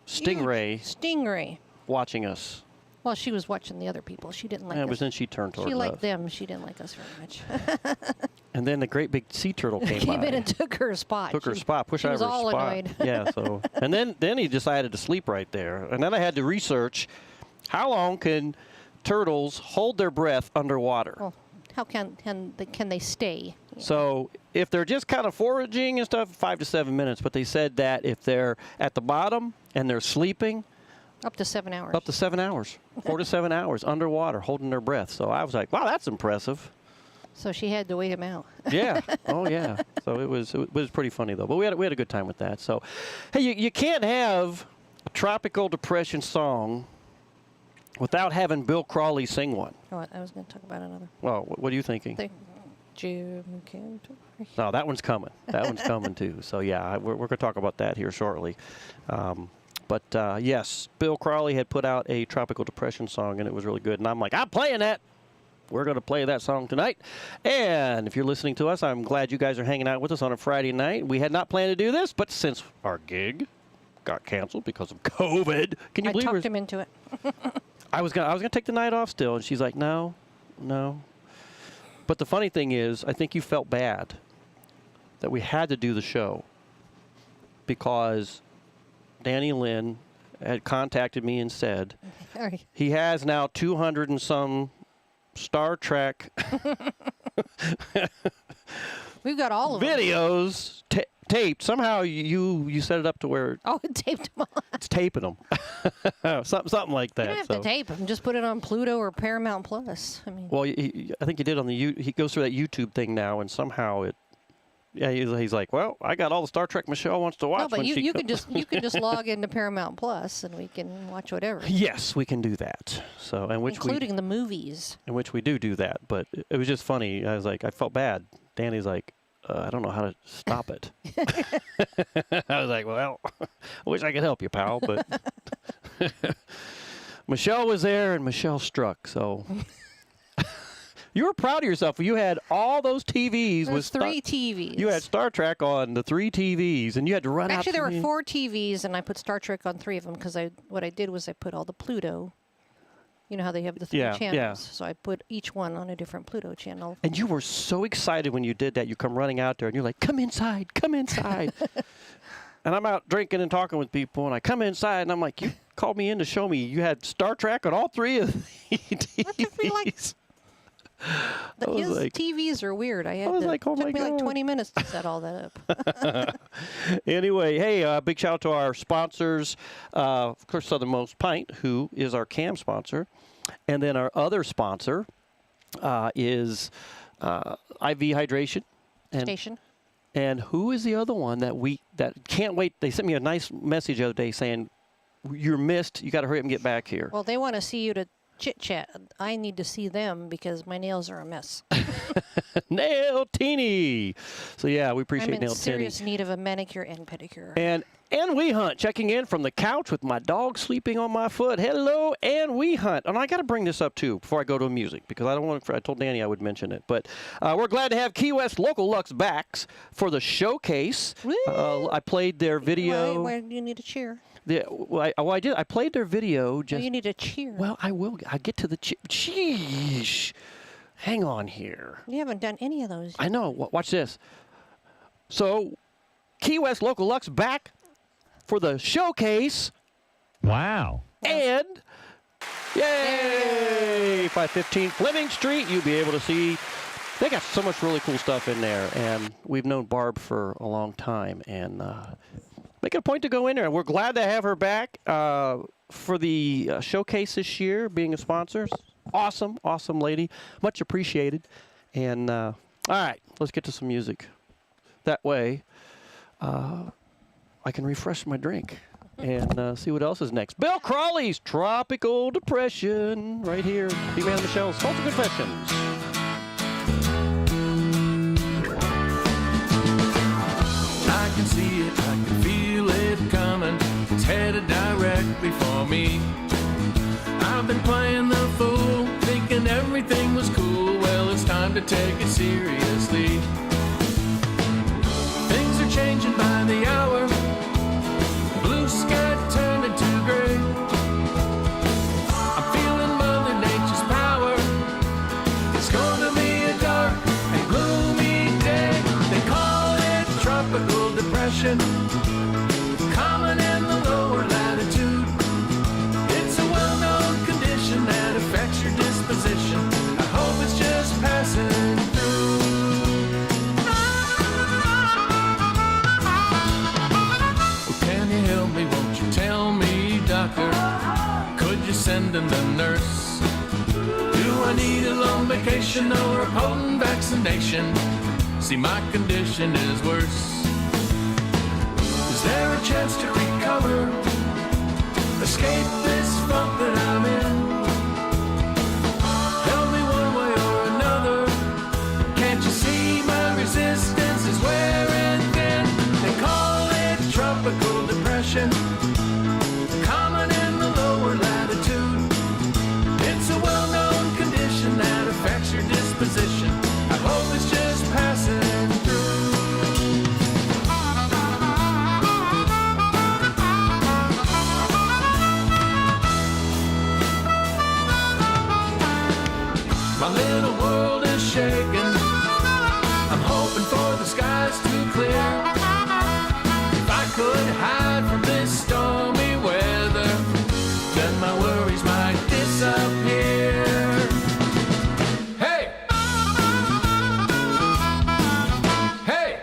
stingray watching us. Well, she was watching the other people. She didn't like us. But then she turned towards us. She liked them. She didn't like us very much. And then the great big sea turtle came in and took her spot. Pushed out of her spot. Annoyed. Yeah. So, and then he decided to sleep right there. And then I had to research how long can turtles hold their breath underwater. Well, how can they stay? So if they're just kind of foraging and stuff, 5 to 7 minutes. But they said that if they're at the bottom and they're sleeping, up to 7 hours. Up to 7 hours, 4 to 7 hours underwater, holding their breath. So I was like, wow, that's impressive. So she had to wait him out. Yeah. Oh, yeah. So it was pretty funny, though. But we had a good time with that. So, hey, you can't have a tropical depression song without having Bill Crawley sing one. Oh, I was going to talk about another. Well, what are you thinking? Jim Cantor. No, that one's coming. That one's coming, too. So, yeah, we're going to talk about that here shortly. But, yes, Bill Crawley had put out a tropical depression song, and it was really good. And I'm like, I'm playing that. We're going to play that song tonight. And if you're listening to us, I'm glad you guys are hanging out with us on a Friday night. We had not planned to do this, but since our gig got canceled because of COVID, can you believe it? I talked him into it. I was gonna take the night off still, and she's like, no. But the funny thing is, I think you felt bad that we had to do the show because Danny Lynn had contacted me and said he has now 200 and some Star Trek We've got all of them. Videos taped. Somehow you set it up to where it taped them on. It's taping them. something like that. You don't have to tape them. Just put it on Pluto or Paramount Plus. I mean. Well, I think you did on the he goes through that YouTube thing now, and somehow it. Yeah, he's like, well, I got all the Star Trek Michelle wants to watch. No, but you can just log into Paramount Plus and we can watch whatever. Yes, we can do that. So including the movies. In which we do that, but it was just funny. I was like, I felt bad. Danny's like, I don't know how to stop it. I was like, well, I wish I could help you, pal, but Michelle was there and Michelle struck. So. You were proud of yourself. You had all those TVs. There's three TVs. You had Star Trek on the 3 TVs, and you had to run out. Actually, there were 4 TVs, and I put Star Trek on 3 of them because what I did was I put all the Pluto. You know how they have the 3 channels. Yeah. So I put each one on a different Pluto channel. And you were so excited when you did that. You come running out there, and you're like, come inside, come inside. And I'm out drinking and talking with people, and I come inside, and I'm like, you called me in to show me you had Star Trek on all 3 of the TVs. His TVs are weird. It took me like 20 minutes to set all that up. Anyway, hey, big shout out to our sponsors. Of course, Southernmost Pint, who is our CAM sponsor. And then our other sponsor is IV Hydration. Station. And who is the other one that can't wait? They sent me a nice message the other day saying, you're missed. You got to hurry up and get back here. Well, they want to see you to chit-chat. I need to see them because my nails are a mess. Nail Teeny. So, yeah, we appreciate Nail Teeny. I'm in serious need of a manicure and pedicure. And We Hunt checking in from the couch with my dog sleeping on my foot. Hello, and We Hunt. And I got to bring this up, too, before I go to music, because I told Danny I would mention it. But we're glad to have Key West Local Lux backs for the showcase. I played their video. Why do you need a cheer? I did. I played their video. You need a cheer. Well, I will. I get to the cheer. Sheesh. Hang on here. You haven't done any of those yet. I know. Watch this. So, Key West Local Lux back for the showcase. Wow. And, yay! 515 Fleming Street. You'll be able to see. They got so much really cool stuff in there. And we've known Barb for a long time. And make it a point to go in there. And we're glad to have her back for the showcase this year, being a sponsor. Awesome, awesome lady. Much appreciated. And, all right, let's get to some music. That way, I can refresh my drink and see what else is next. Bill Crawley's Tropical Depression right here. B-Man Michelle's Coastal Confessions. I can see it, I can feel it coming. It's headed directly for me. I've been playing the fool, thinking everything was cool. Well, it's time to take it seriously. Things are changing by the hour. Blue depression, common in the lower latitude. It's a well-known condition that affects your disposition. I hope it's just passing through. Well, can you help me? Won't you tell me, doctor? Could you send in the nurse? Do I need a long vacation or a potent vaccination? See, my condition is worse. Is there a chance to recover? Escape this funk that I'm in? Help me one way or another. Can't you see my resistance is wearing thin? They call it tropical depression, common in the lower latitude. It's a well-known condition that affects your disposition. I hope it's just passing through. My little world is shaking. I'm hoping for the skies to clear. If I could hide from this stormy weather, then my worries might disappear. Hey! Hey!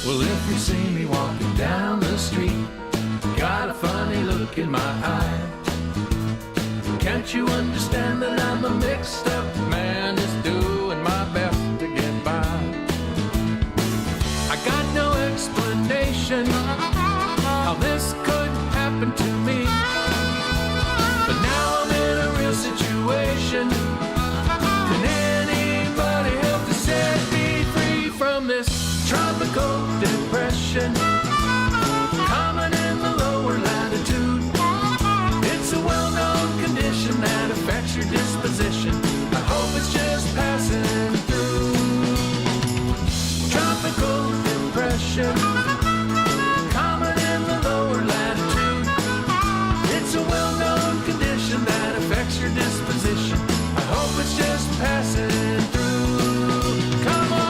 Well, if you see me walking down the street, got a funny look in my eye. Can't you understand that I'm a mixed up man just doing my best to get by? I got no explanation how this could happen to me, but now I'm in a real situation. Can anybody help to set me free from this tropical depression, common in the lower latitude? It's a well-known condition that affects your disposition. I hope it's just passing through. Tropical depression, common in the lower latitude. It's a well-known condition that affects your disposition. I hope it's just passing through. Come on.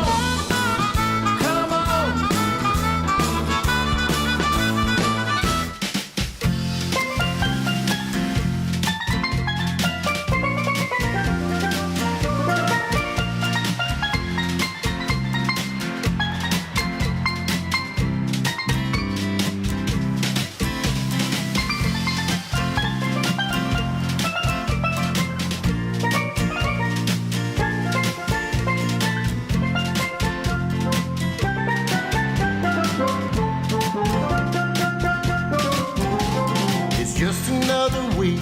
Just another week,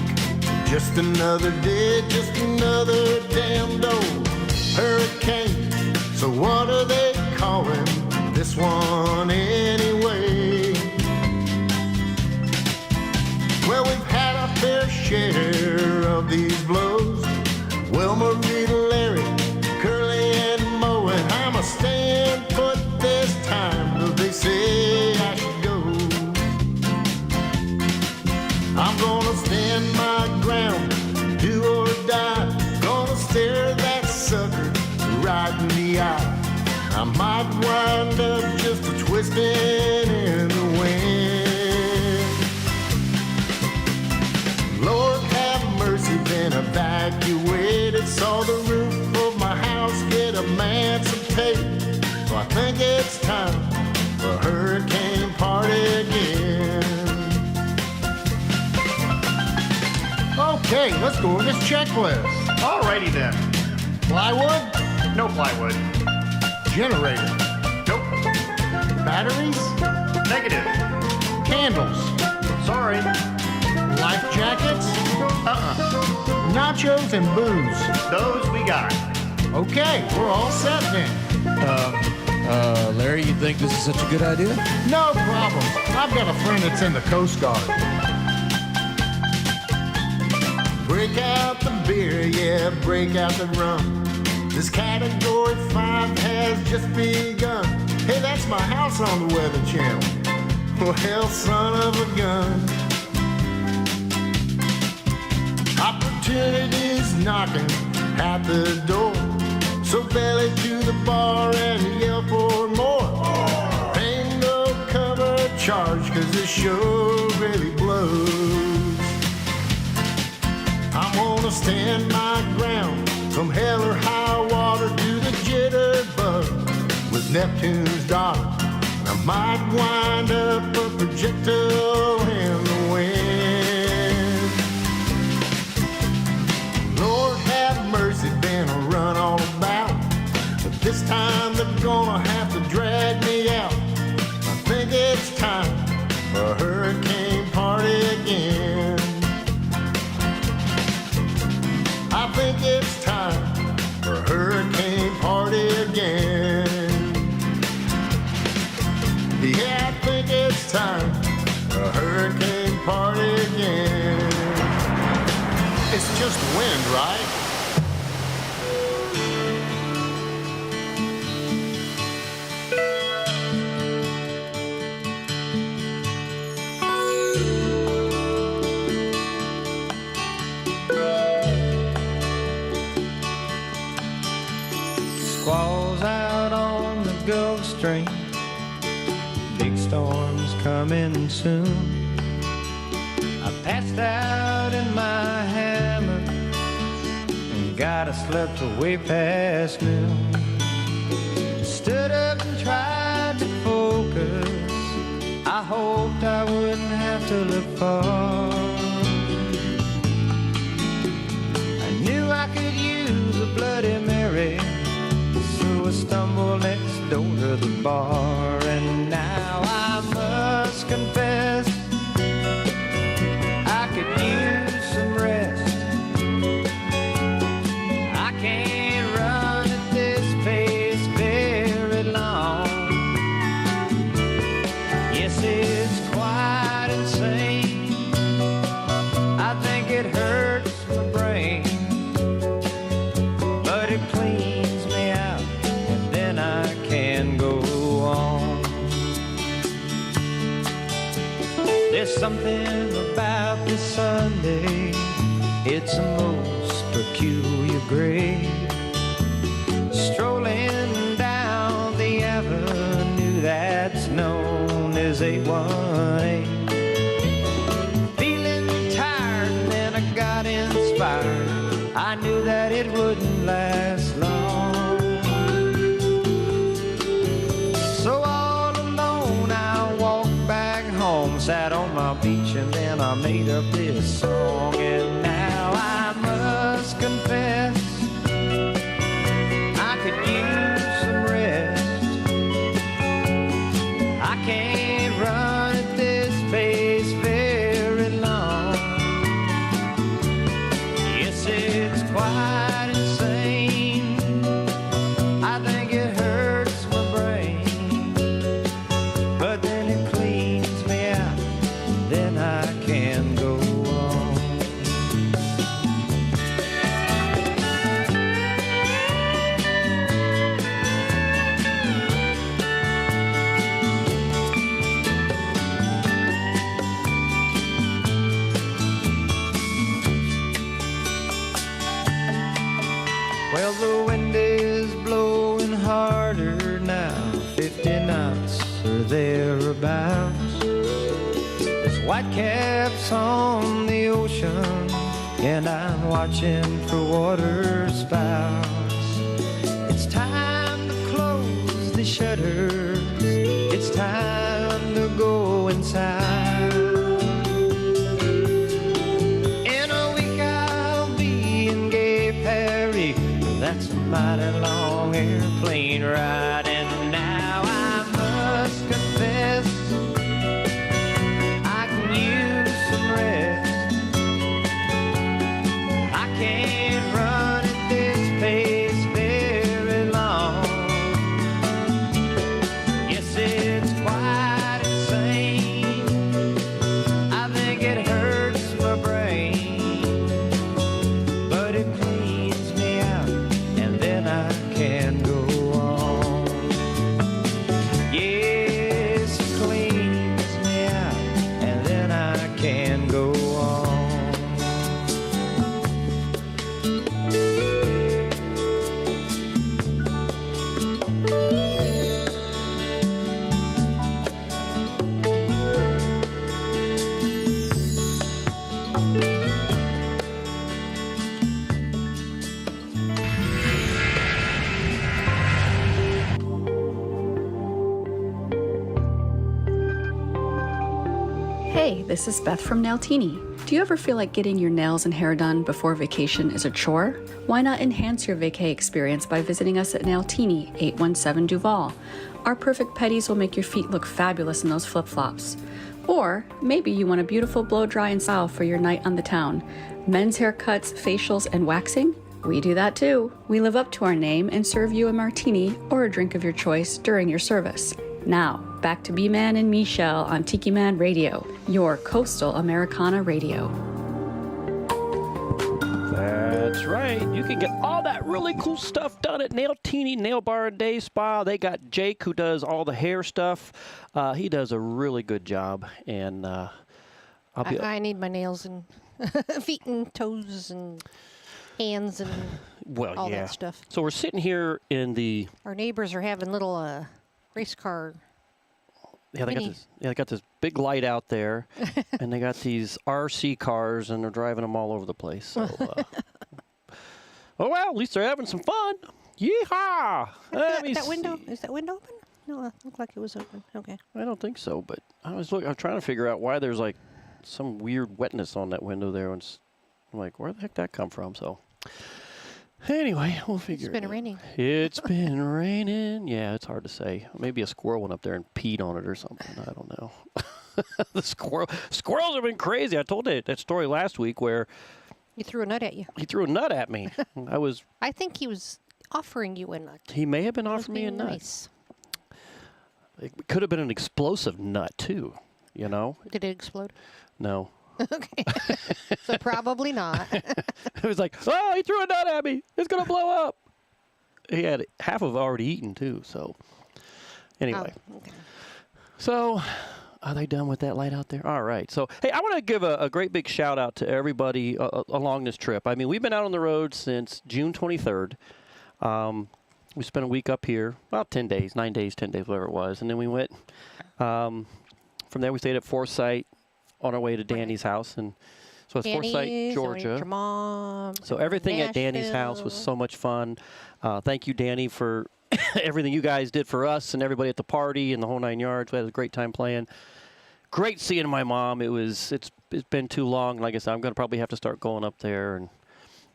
just another day, just another damned old hurricane. So what are they calling this one anyway? Well, we've had our fair share of these blows. Wilma, Rita, Larry, Curly, and Moe, and I'm a staying put this time, though they say I should go. I'm gonna stand my ground, do or die. Gonna stare that sucker right in the eye. I might wind up just a twisting in the wind. Lord have mercy, been evacuated. Saw the roof of my house get emancipated. So I think it's time for a hurricane party again. Okay, let's go with this checklist. Alrighty then. Plywood? No plywood. Generator? Nope. Batteries? Negative. Candles? Sorry. Life jackets? Nachos and booze? Those we got. Okay, we're all set then. Larry, you think this is such a good idea? No problem. I've got a friend that's in the Coast Guard. Break out the beer, yeah, break out the rum. This Category 5 has just begun. Hey, that's my house on the Weather Channel. Well, son of a gun. Opportunity's knocking at the door. So belly to the bar and yell for more. Ain't no cover charge, cause this show really blows. I'm gonna stand my ground from hell or high water to the jitterbug with Neptune's daughter. I might wind up a projectile in the wind. Lord have mercy, been a run all about. But this time they're gonna have to drag me out. I think it's time for a hurricane party again. I think it's time for a hurricane party again. Yeah, I think it's time for a hurricane party again. It's just wind, right? Squalls out on the Gulf Stream. Big storms coming soon. I passed out in my hammock and got a slept way past noon. Stood up and tried to focus. I hoped I wouldn't have to look far. I knew I could use a Bloody Mary, so I stumbled next door to the bar. And now I must confess, I could use some rest. I can't run at this pace very long. Yes, it's quite insane. I think it hurts my brain, but it cleans me out, and then I can go on. There's something about this Sunday, it's a most peculiar grade. Strolling down the avenue that's known as 818. Feeling tired, and then I got inspired. I knew that it wouldn't last long. So all alone I walked back home, sat on my beach, and then I made up this song. And now I must confess, I could use some rest. I can't run at this pace very long. Yes, it's quite insane. I think it hurts my brain, but then it cleans me out, then I can go on. Well, the wind is blowing harder now, 50 knots or thereabouts. There's white caps on the ocean, and I'm watching for water spouts. It's time to close the shutters, it's time to go inside. In a week I'll be in Gay Perry, that's a mighty long airplane ride. And now I must confess, I can use some rest. I can't run at this pace very long. Yes, it's quite insane. I think it hurts my brain, but it cleans me out, and then I Hey, this is Beth from Nailtini. Do you ever feel like getting your nails and hair done before vacation is a chore? Why not enhance your vacay experience by visiting us at Nailtini, 817 Duval? Our perfect petties will make your feet look fabulous in those flip-flops. Or maybe you want a beautiful blow dry and style for your night on the town. Men's haircuts, facials, and waxing? We do that too. We live up to our name and serve you a martini or a drink of your choice during your service. Now, back to B-Man and Michelle on Tiki Man Radio, your coastal Americana radio. That's right. You can get all that really cool stuff done at Nailtini Nail Bar and Day Spa. They got Jake who does all the hair stuff. He does a really good job, and I need my nails and feet and toes and hands and all that stuff. So we're sitting here in the. Our neighbors are having little race car. Yeah, they got this big light out there, and they got these RC cars, and they're driving them all over the place. So, oh well, at least they're having some fun. Yeehaw! That window is that window open? No, it looked like it was open. Okay. I don't think so, but I'm trying to figure out why there's like some weird wetness on that window there, and I'm like, where the heck that come from? So. Anyway, we'll figure it out. It's been raining. It's been raining. Yeah, it's hard to say. Maybe a squirrel went up there and peed on it or something. I don't know. The squirrels have been crazy. I told you that story last week where he threw a nut at you. He threw a nut at me. I think he was offering you a nut. He may have been offering me a nut. Nice. It could have been an explosive nut too. You know. Did it explode? No. Okay. So probably not. It was like, oh, he threw a nut at me. It's going to blow up. He had half of it already eaten, too. So, anyway. Oh, okay. So, are they done with that light out there? All right. So, hey, I want to give a great big shout out to everybody along this trip. I mean, we've been out on the road since June 23rd. We spent a week up here, about 10 days, 9 days, 10 days, whatever it was. And then we went, from there we stayed at Forsyth on our way to Danny's house, and so it's Forsyth, Georgia. Your mom, so everything at Danny's house was so much fun. Thank you, Danny, for everything you guys did for us and everybody at the party and the whole 9 yards. We had a great time playing. Great seeing my mom. It's been too long. Like I said, I'm going to probably have to start going up there and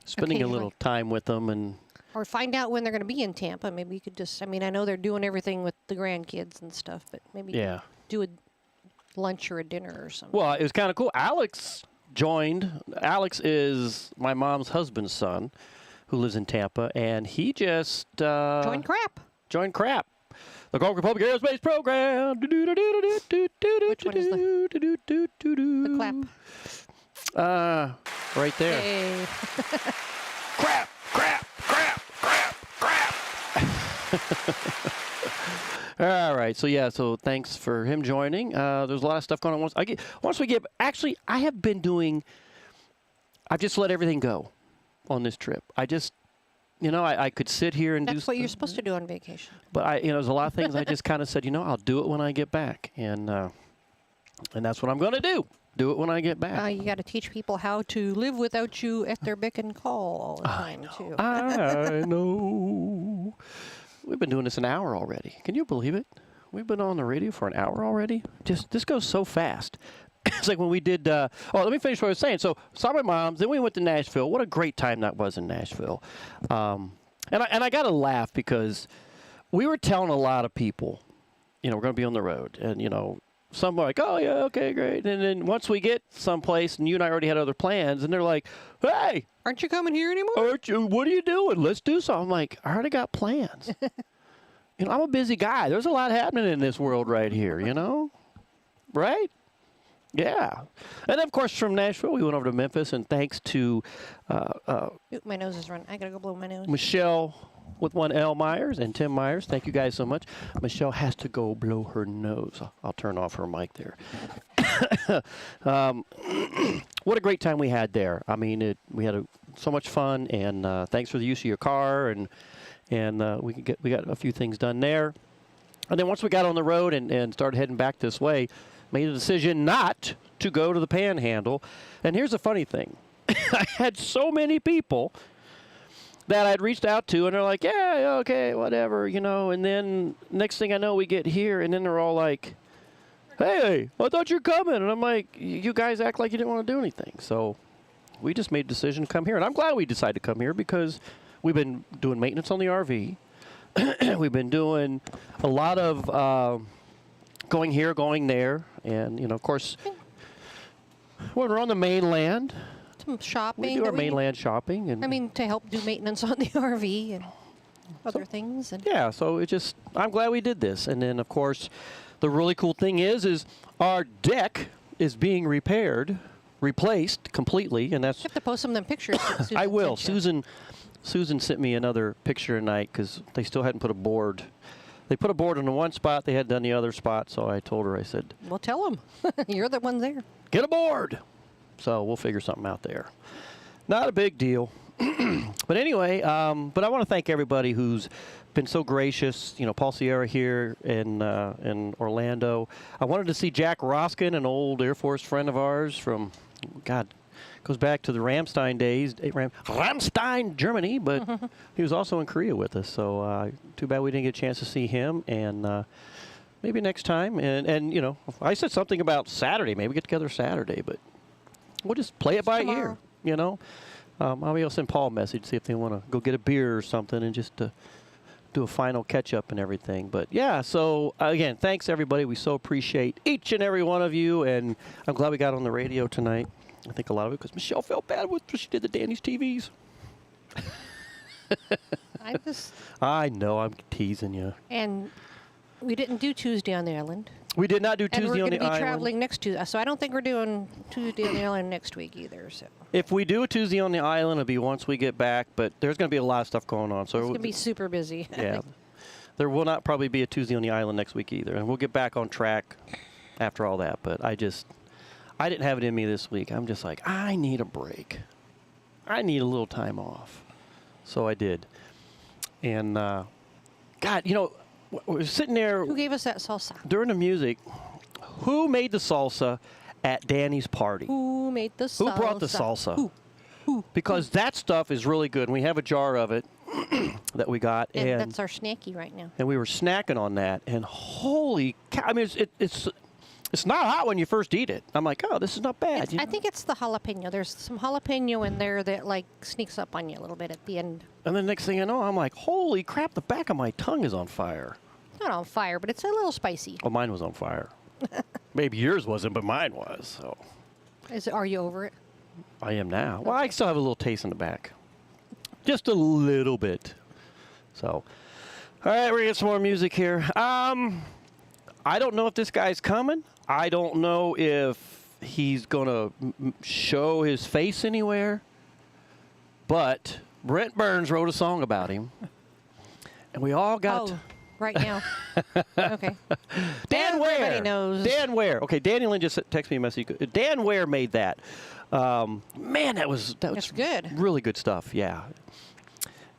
spending a little time with them or find out when they're going to be in Tampa. Maybe you could I know they're doing everything with the grandkids and stuff, but maybe do a lunch or a dinner or something. Well, it was kind of cool. Alex joined. Alex is my mom's husband's son who lives in Tampa, and he just joined crap. The Gulf Republic Aerospace Program. Which one is the clap? Right there. Hey. Crap. All right, so thanks for him joining. There's a lot of stuff going on. I've just let everything go on this trip. I could sit here and That's what you're supposed to do on vacation. But there's a lot of things I just kind of said, I'll do it when I get back, and that's what I'm going to do. Do it when I get back. You got to teach people how to live without you at their beck and call all the time, too. I know. We've been doing this an hour already. Can you believe it? We've been on the radio for an hour already. This goes so fast. It's like when we did. Let me finish what I was saying. So saw my mom's. Then we went to Nashville. What a great time that was in Nashville. And I got to laugh because we were telling a lot of people, we're going to be on the road, and some are like, oh yeah, okay, great. And then once we get someplace, and you and I already had other plans, and they're like, hey. Aren't you coming here anymore? What are you doing? Let's do something. I'm like, I already got plans. I'm a busy guy. There's a lot happening in this world right here, Right? Yeah. And, of course, from Nashville, we went over to Memphis, and thanks to my nose is running. I got to go blow my nose. Michelle with one L Myers and Tim Myers. Thank you guys so much. Michelle has to go blow her nose. I'll turn off her mic there. What a great time we had there. I mean, we had so much fun, and thanks for the use of your car, and we got a few things done there. And then once we got on the road and started heading back this way, made a decision not to go to the Panhandle. And here's the funny thing. I had so many people that I'd reached out to, and they're like, yeah, okay, whatever, and then next thing I know, we get here, and then they're all like, hey, I thought you were coming. And I'm like, you guys act like you didn't want to do anything. So we just made a decision to come here. And I'm glad we decided to come here because we've been doing maintenance on the RV. We've been doing a lot of going here, going there. And, of course, when we're on the mainland, some shopping. We do our mainland shopping. And to help do maintenance on the RV and other things. And yeah, so I'm glad we did this. And then, of course, the really cool thing is our deck is being replaced completely, and that's. You have to post some of them pictures. I will. Susan sent me another picture tonight because they still hadn't put a board. They put a board in the one spot. They hadn't done the other spot, so I told her. I said, "Well, tell them you're the one there. Get a board." So we'll figure something out there. Not a big deal. But anyway, but I want to thank everybody who's been so gracious. Paul Sierra here in Orlando. I wanted to see Jack Roskin, an old Air Force friend of ours from, goes back to the Ramstein days, Ramstein, Germany, but he was also in Korea with us. So too bad we didn't get a chance to see him. And maybe next time. And I said something about Saturday. Maybe get together Saturday, but we'll just play it by ear, I'll send Paul a message, see if they want to go get a beer or something and just do a final catch-up and everything. But, yeah, so, again, thanks, everybody. We so appreciate each and every one of you, and I'm glad we got on the radio tonight. I think a lot of it because Michelle felt bad when she did the Danny's TVs. I know, I'm teasing you. And we didn't do Tuesday on the island. We did not do Tuesday on the island. And we're going to be traveling next Tuesday, so I don't think we're doing Tuesday on the island next week either. So if we do a Tuesday on the island, it'll be once we get back, but there's going to be a lot of stuff going on. So it's going to be super busy. Yeah. There will not probably be a Tuesday on the island next week either, and we'll get back on track after all that. But I didn't have it in me this week. I'm just like, I need a break. I need a little time off. So I did. And, God, we're sitting there. Who gave us that salsa? During the music, who made the salsa at Danny's party? Who made the salsa? Who brought the salsa? Who? Because that stuff is really good. And we have a jar of it that we got. And that's our snacky right now. And we were snacking on that. And holy cow. I mean, it's not hot when you first eat it. I'm like, oh, this is not bad. I think it's the jalapeno. There's some jalapeno in there that, sneaks up on you a little bit at the end. And then next thing I know, I'm like, holy crap, the back of my tongue is on fire. Not on fire, but it's a little spicy. Oh, mine was on fire. Maybe yours wasn't, but mine was. So. Are you over it? I am now. Well, I still have a little taste in the back. Just a little bit. So, all right, we're going to get some more music here. I don't know if this guy's coming. I don't know if he's going to show his face anywhere. But Brent Burns wrote a song about him. And we all got... Oh, right now. Okay. Dan Ware. Everybody knows. Dan Ware. Okay, Danny Lynn just texted me a message. Dan Ware made that. Man, that's good. Really good stuff, yeah.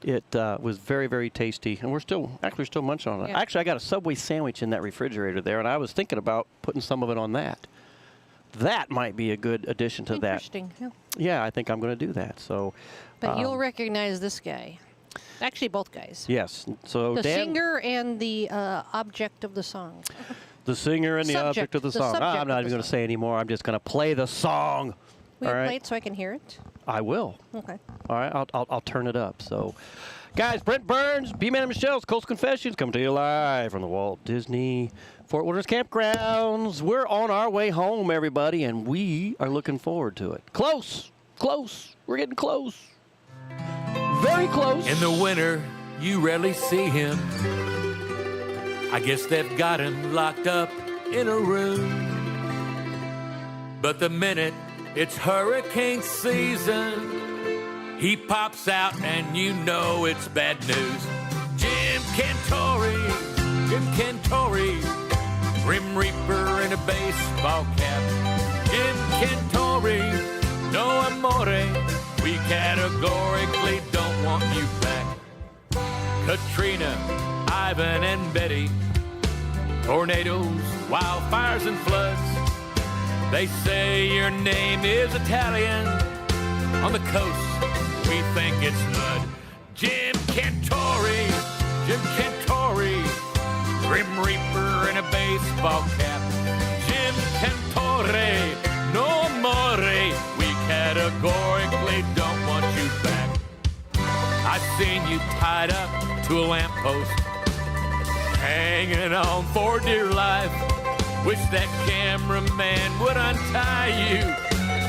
It was very, very tasty. And we're still munching on it. Yeah. Actually, I got a Subway sandwich in that refrigerator there, and I was thinking about putting some of it on that. That might be a good addition to that. Interesting. Yeah, I think I'm going to do that. So, but you'll recognize this guy. Actually, both guys. Yes. So the Dan, singer and the object of the song. The singer and the object of the song. I'm not even going to say anymore. I'm just going to play the song. Will you all right? play it so I can hear it? I will. Okay. All right. I'll turn it up. So, guys, Brent Burns, B-Man and Michelle's Coastal Confessions coming to you live from the Walt Disney Fort Wilderness Campgrounds. We're on our way home, everybody, and we are looking forward to it. Close. We're getting close. Very close. In the winter, you rarely see him. I guess they've got him locked up in a room. But the minute it's hurricane season, he pops out and you know it's bad news. Jim Cantori, Grim Reaper in a baseball cap. Jim Cantori, no amore. We categorically don't want you back. Katrina, Ivan, and Betty. Tornadoes, wildfires, and floods. They say your name is Italian. On the coast, we think it's mud. Jim Cantori, Grim Reaper in a baseball cap. you tied up to a lamppost, hanging on for dear life. Wish that cameraman would untie you.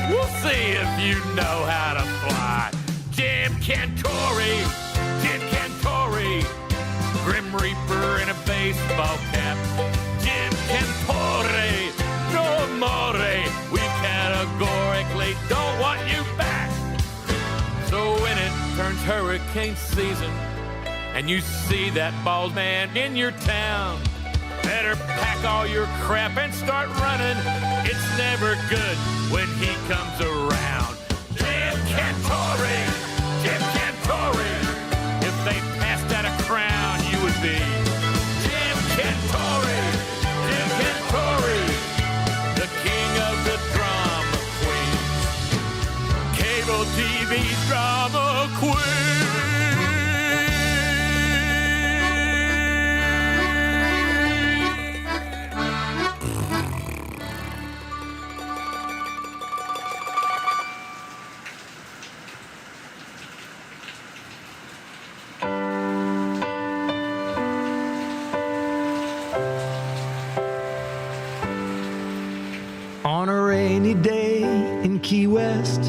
We'll see if you know how to fly. Jim Cantori, Grim Reaper in a baseball cap. Jim Cantori, no amore. We categorically don't want you back. So when it turns hurricane season and you see that bald man in your town, better pack all your crap and start running. It's never good when he comes around. Jim Cantori, if they passed out a crown, you would be Jim Cantori, the king of the drama queens, cable TV drama queen. On a rainy day in Key West,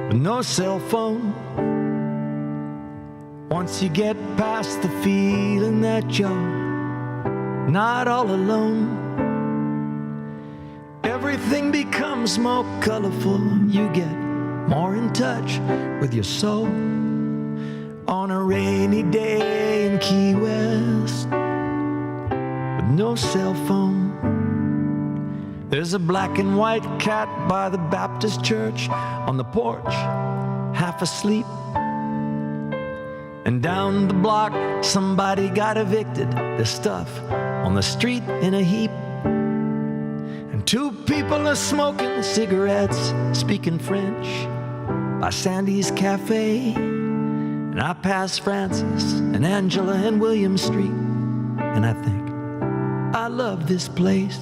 with no cell phone, once you get past the feeling that you're not all alone, everything becomes more colorful. You get more in touch with your soul. On a rainy day in Key West, with no cell phone, there's a black and white cat by the Baptist church on the porch, half asleep. And down the block, somebody got evicted. There's stuff on the street in a heap. And two people are smoking cigarettes, speaking French by Sandy's Cafe. And I pass Francis and Angela and William Street, and I think, I love this place.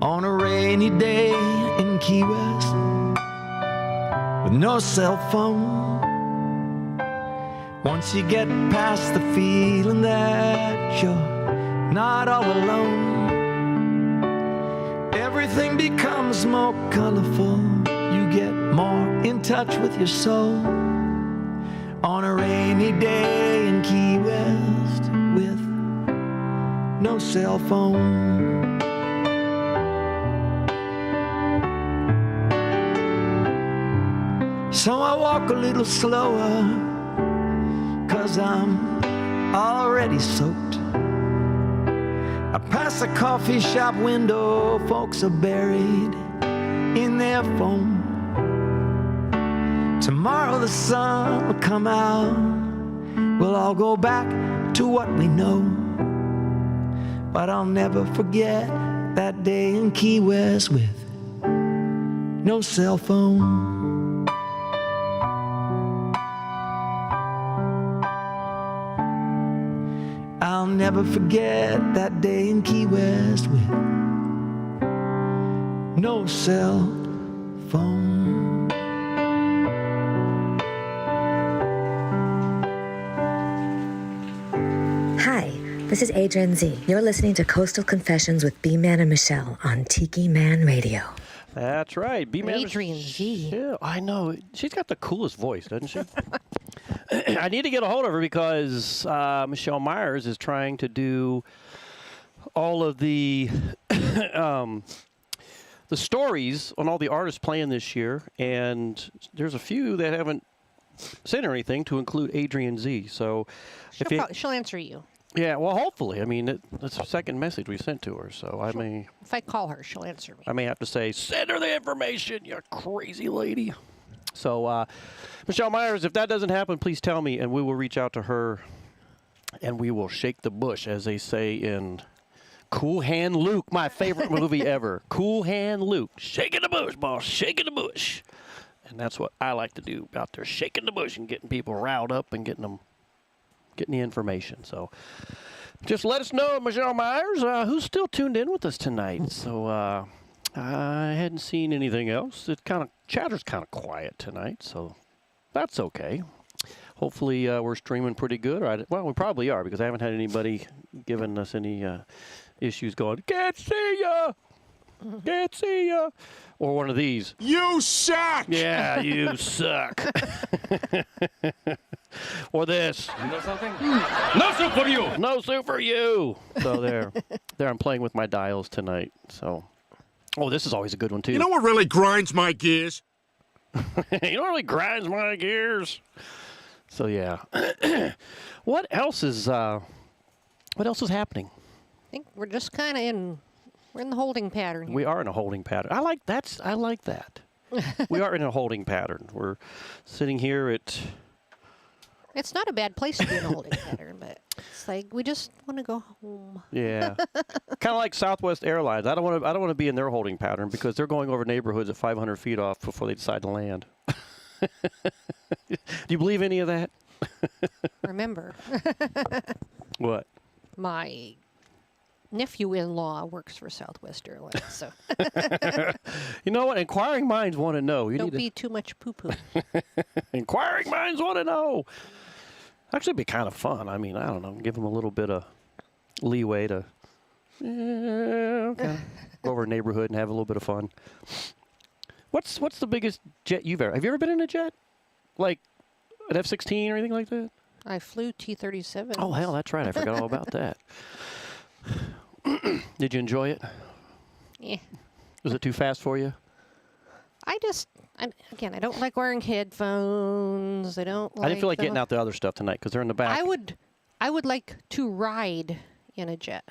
On a rainy day in Key West, with no cell phone, once you get past the feeling that you're not all alone, everything becomes more colorful. You get more in touch with your soul. On a rainy day in Key West, with no cell phone. So I walk a little slower, 'cause I'm already soaked. I pass a coffee shop window, folks are buried in their foam. Tomorrow the sun will come out, we'll all go back to what we know. But I'll never forget that day in Key West with no cell phone. I'll never forget that day in Key West with no cell phone. Hi, this is Adrian Z. You're listening to Coastal Confessions with B-Man and Michelle on Tiki Man Radio. That's right. B-Man. Adrian Z. Yeah, I know. She's got the coolest voice, doesn't she? I need to get a hold of her because Michelle Myers is trying to do all of the stories on all the artists playing this year, and there's a few that haven't sent her anything to include Adrian Z. So she'll answer you. Yeah, well, hopefully. I mean, that's the second message we sent to her, so if I call her, she'll answer me. I may have to say, send her the information, you crazy lady. So, Michelle Myers, if that doesn't happen, please tell me, and we will reach out to her, and we will shake the bush, as they say in Cool Hand Luke, my favorite movie ever. Cool Hand Luke, shaking the bush, boss, shaking the bush. And that's what I like to do out there, shaking the bush and getting people riled up and getting the information. So just let us know, Michelle Myers, who's still tuned in with us tonight. So I hadn't seen anything else. Chatter's kind of quiet tonight, so that's okay. Hopefully we're streaming pretty good. Well, we probably are because I haven't had anybody giving us any issues going, can't see ya! Can't see ya! Or one of these. You suck! Yeah, you suck. Or this. You know something? No soup for you! No soup for you! So there I'm playing with my dials tonight. So, this is always a good one, too. You know what really grinds my gears? You know what really grinds my gears? So, yeah. What else is happening? I think we're just kind of we're in the holding pattern here. We are in a holding pattern. I like that. We are in a holding pattern. We're sitting here at... It's not a bad place to be in a holding pattern, but it's like we just want to go home. Yeah. Kind of like Southwest Airlines. I don't want to be in their holding pattern because they're going over neighborhoods at 500 feet off before they decide to land. Do you believe any of that? Remember. What? My nephew-in-law works for Southwest Airlines, so. You know what? Inquiring minds want to know. Don't be too much poo-poo. Inquiring minds want to know. Actually, it'd be kind of fun. I mean, I don't know. Give them a little bit of leeway to go over a neighborhood and have a little bit of fun. What's the biggest jet you've ever... Have you ever been in a jet? Like an F-16 or anything like that? I flew T-37. Oh, hell, that's right. I forgot all about that. Did you enjoy it? Yeah. Was it too fast for you? I don't like wearing headphones. I don't like... I didn't feel like getting out the other stuff tonight because they're in the back. I would like to ride in a jet.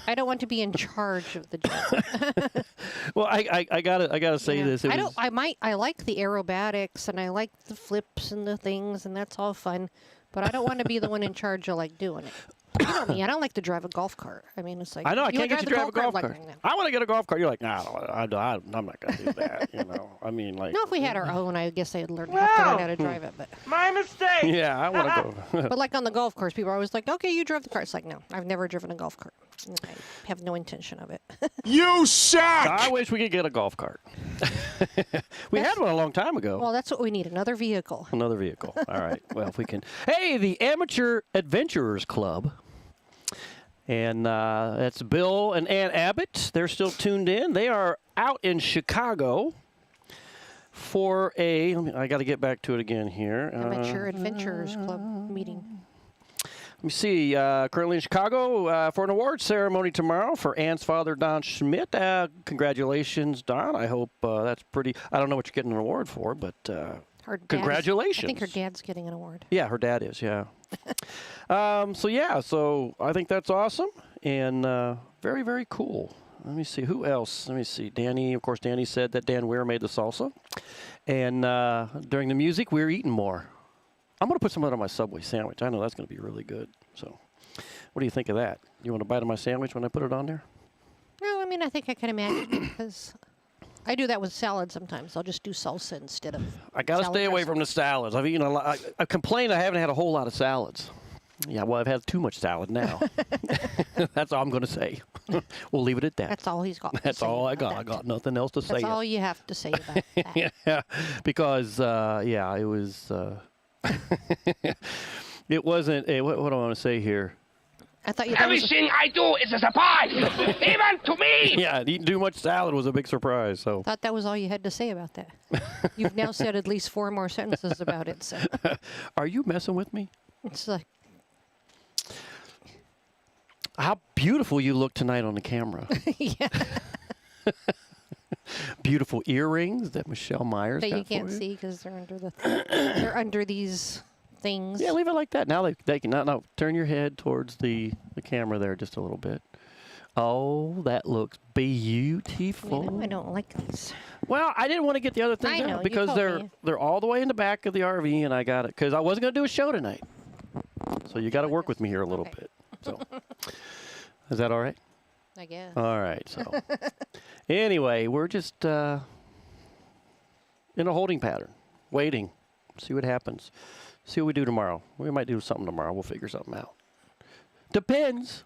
I don't want to be in charge of the jet. Well, I gotta say this. I like the aerobatics and I like the flips and the things and that's all fun, but I don't want to be the one in charge of like doing it. You know me. I don't like to drive a golf cart. I mean, it's like I know I can't get you to drive a golf cart. Like, I want to get a golf cart. You're like, no, I'm not gonna do that. You know, I mean, like. No, if we had our own, I guess I'd have to learn how to drive it. But my mistake. Yeah, I want to go. But like on the golf course, people are always like, "Okay, you drove the cart." It's like, no, I've never driven a golf cart. I have no intention of it. You suck. I wish we could get a golf cart. We had one a long time ago. Well, that's what we need. Another vehicle. Another vehicle. All right. Well, if we can. Hey, the Amateur Adventurers Club. And that's Bill and Ann Abbott. They're still tuned in. They are out in Chicago for I got to get back to it again here. Amateur Adventurers Club meeting. Let me see. Currently in Chicago for an award ceremony tomorrow for Ann's father, Don Schmidt. Congratulations, Don. I hope that's pretty. I don't know what you're getting an award for, but congratulations. I think her dad's getting an award. Yeah, her dad is, yeah. So I think that's awesome and very, very cool. Let me see. Who else? Let me see. Danny, of course, Danny said that Dan Weir made the salsa. And during the music, we were eating more. I'm going to put some of it on my Subway sandwich. I know that's going to be really good. So what do you think of that? You want a bite of my sandwich when I put it on there? No, I mean, I think I can imagine because I do that with salad sometimes. I'll just do salsa instead of I got to stay away from the salads. I've eaten a lot. I complained I haven't had a whole lot of salads. Yeah, well, I've had too much salad now. That's all I'm going to say. We'll leave it at that. That's all he's got. That's all I got. I got nothing else to say. That's all you have to say about that. Yeah, because it was. It wasn't. What do I want to say here? I thought you. Everything I do is a surprise, even to me. Yeah, eating too much salad was a big surprise. So. Thought that was all you had to say about that. You've now said at least 4 more sentences about it. So. Are you messing with me? It's like. How beautiful you look tonight on the camera. Yeah. Beautiful earrings that Michelle Myers that got you can't for you. see because they're under these things. Yeah, leave it like that. Now they can no turn your head towards the camera there just a little bit. Oh, that looks beautiful. I don't like these. Well, I didn't want to get the other things out because they're all the way in the back of the RV, and I got it because I wasn't going to do a show tonight. So you got to work with me here a little bit. So, is that all right? I guess. All right. So, anyway, we're just in a holding pattern, waiting, see what happens, see what we do tomorrow. We might do something tomorrow. We'll figure something out. Depends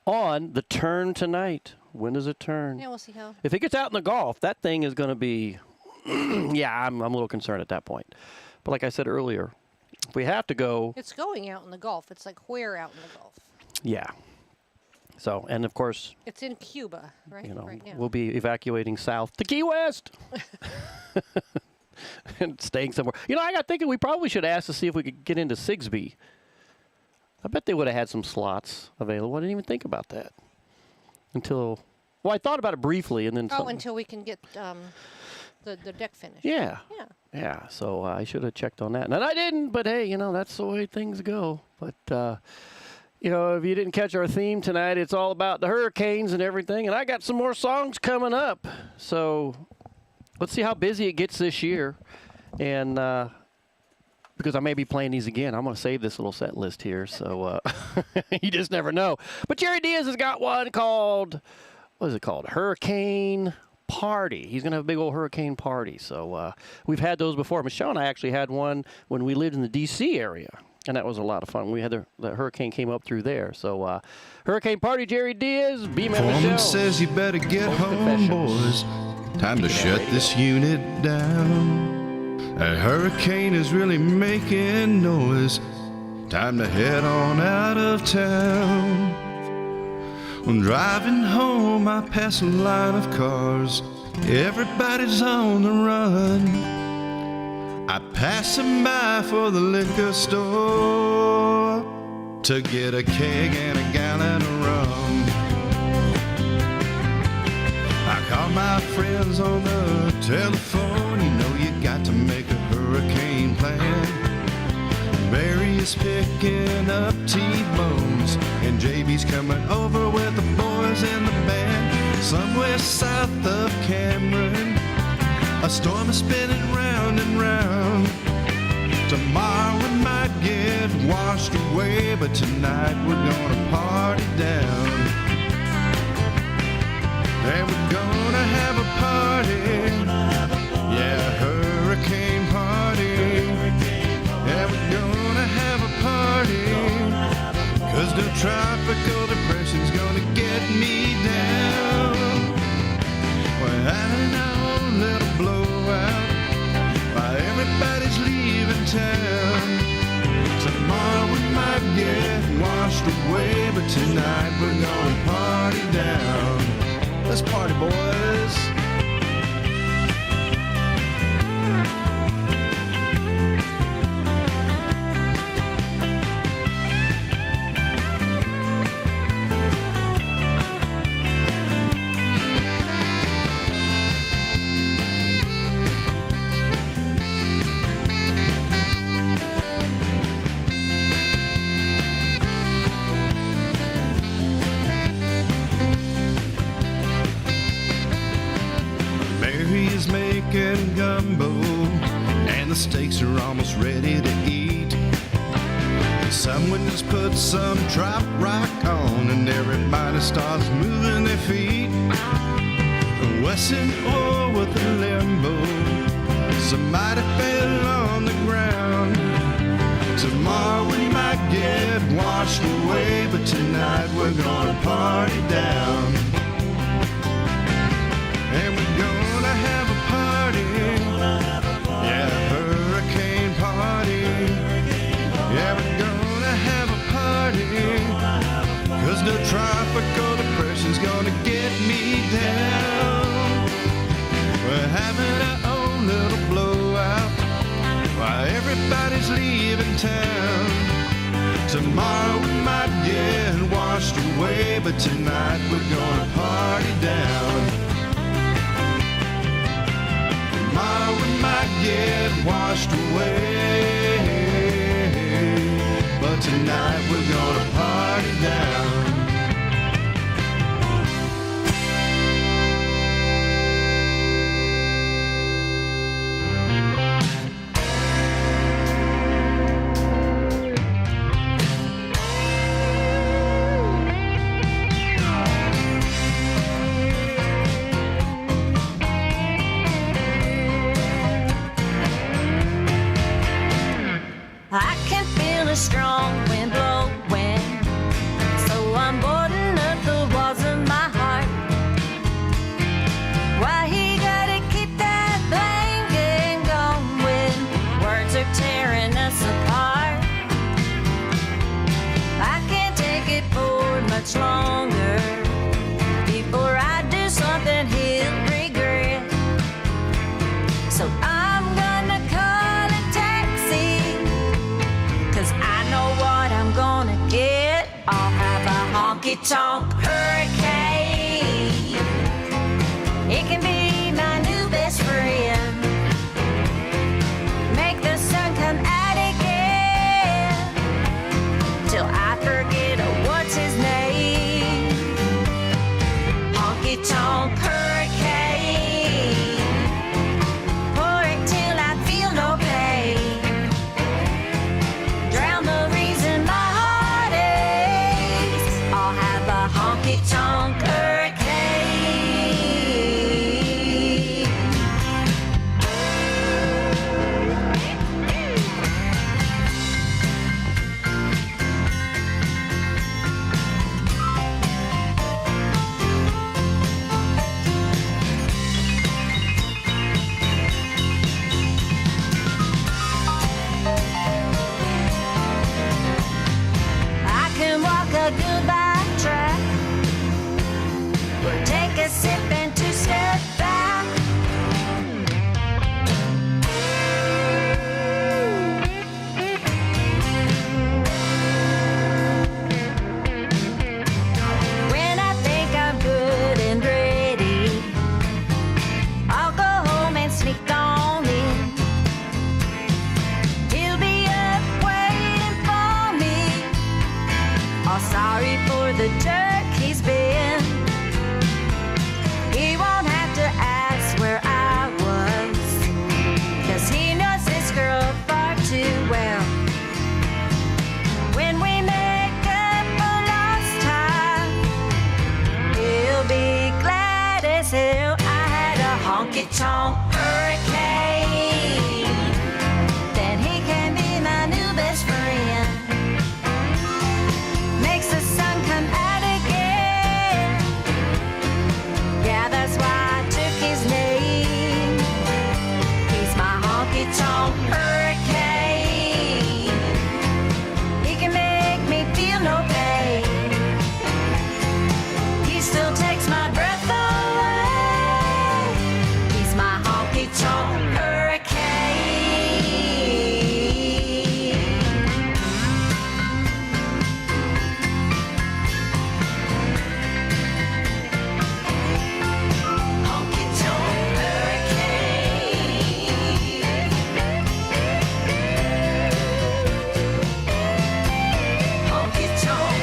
on the turn tonight. When does it turn? Yeah, we'll see how. If it gets out in the Gulf, that thing is going to be, yeah, I'm a little concerned at that point. But like I said earlier, if we have to go, It's going out in the Gulf. It's like where out in the Gulf? yeah. So, and of course, It's in Cuba, right? you know, right now. we'll be evacuating south to Key West and staying somewhere. You know, I got thinking we probably should ask to see if we could get into Sigsbee. I bet they would have had some slots available. I didn't even think about that until, well, I thought about it briefly, and then Until we can get the deck finished. Yeah. Yeah. Yeah, so I should have checked on that. And I didn't, but hey, you know, that's the way things go. But, you know, if you didn't catch our theme tonight, it's all about the hurricanes and everything. And I got some more songs coming up. So let's see how busy it gets this year. And because I may be playing these again, I'm going to save this little set list here. So you just never know. But Jerry Diaz has got one called, what is it called? Hurricane Party. He's going to have a big old hurricane party. So we've had those before. Michelle and I actually had one when we lived in the D.C. area, and that was a lot of fun. We had the hurricane came up through there. So Hurricane Party, Jerry Diaz, B-Man Foreman Michelle. says you better get home, boys. Time to shut this unit down. That hurricane is really making noise. Time to head on out of town. When driving home, I pass a line of cars. Everybody's on the run. I pass them by for the liquor store to get a keg and a gallon of rum. I call my friends on the telephone. You know you got to make a hurricane plan. Barry is picking up T-bones, and JB's coming over with the boys in the band. Somewhere south of Cameron, a storm is spinning round and round. Tomorrow we might get washed away, but tonight we're gonna party down. And we're gonna have a party, yeah, hurricane party. Yeah, we're gonna have a party, 'cause the tropical depression's gonna get me down. We're having our own little blowout while everybody's leaving town. Tomorrow we might get washed away, but tonight we're gonna party down. Let's party, boys. Making gumbo, and the steaks are almost ready to eat. Someone just put some trop rock on, and everybody starts moving their feet. Wesson or with a limbo, somebody fell on the ground. Tomorrow we might get washed away, but tonight we're gonna party down. And we're gonna have a party, yeah, hurricane party. Yeah, we're gonna have a party, 'cause the tropical depression's gonna get me down. We're having our own little blowout while everybody's leaving town. Tomorrow we might get washed away, but tonight we're gonna party down. Tomorrow we might get washed away, but tonight we're gonna party down. I can feel a strong wind blowing, so I'm honky-tonk hurricane. It can be my new best friend. Make the sun come out again till I forget what's his name. Honky-tonk hurricane. Pour it till I feel no pain. Drown the reason my heart aches. I'll have a honky-tonk hurricane. I can walk a goodbye track, or take a sip and two step back. When I think I'm good and ready, I'll go home and sneak on in. He'll be up waiting for me. All sorry for the jerk he's been. He won't have to ask where I was, 'cause he knows this girl far too well. When we make up for lost time, he'll be glad as hell I had a honky-tonk hurricane. Then he can be my new best friend. Makes the sun come out again. Yeah, that's why I took his name. He's my honky-tonk hurricane. He can make me feel no pain. He still takes my breath away. He's my honky-tonk hurricane. Honky-tonk hurricane. Honky-tonk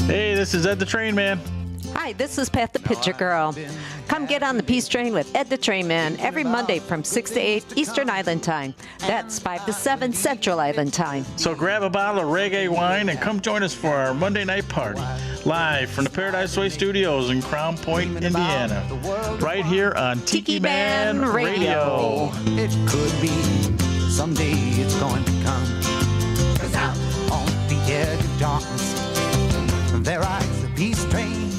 Hey, this is Ed the Train Man. Hi, this is Pat the Pitcher Girl. Come get on the Peace Train with Ed the Train Man every Monday from 6 to 8 Eastern Island Time. That's 5 to 7 Central Island Time. So grab a bottle of reggae wine and come join us for our Monday night party. Live from the Paradise Way Studios in Crown Point, Indiana. Right here on Tiki Man Radio. It could be someday it's going to come. 'Cause out on the edge of darkness, there rides the peace train.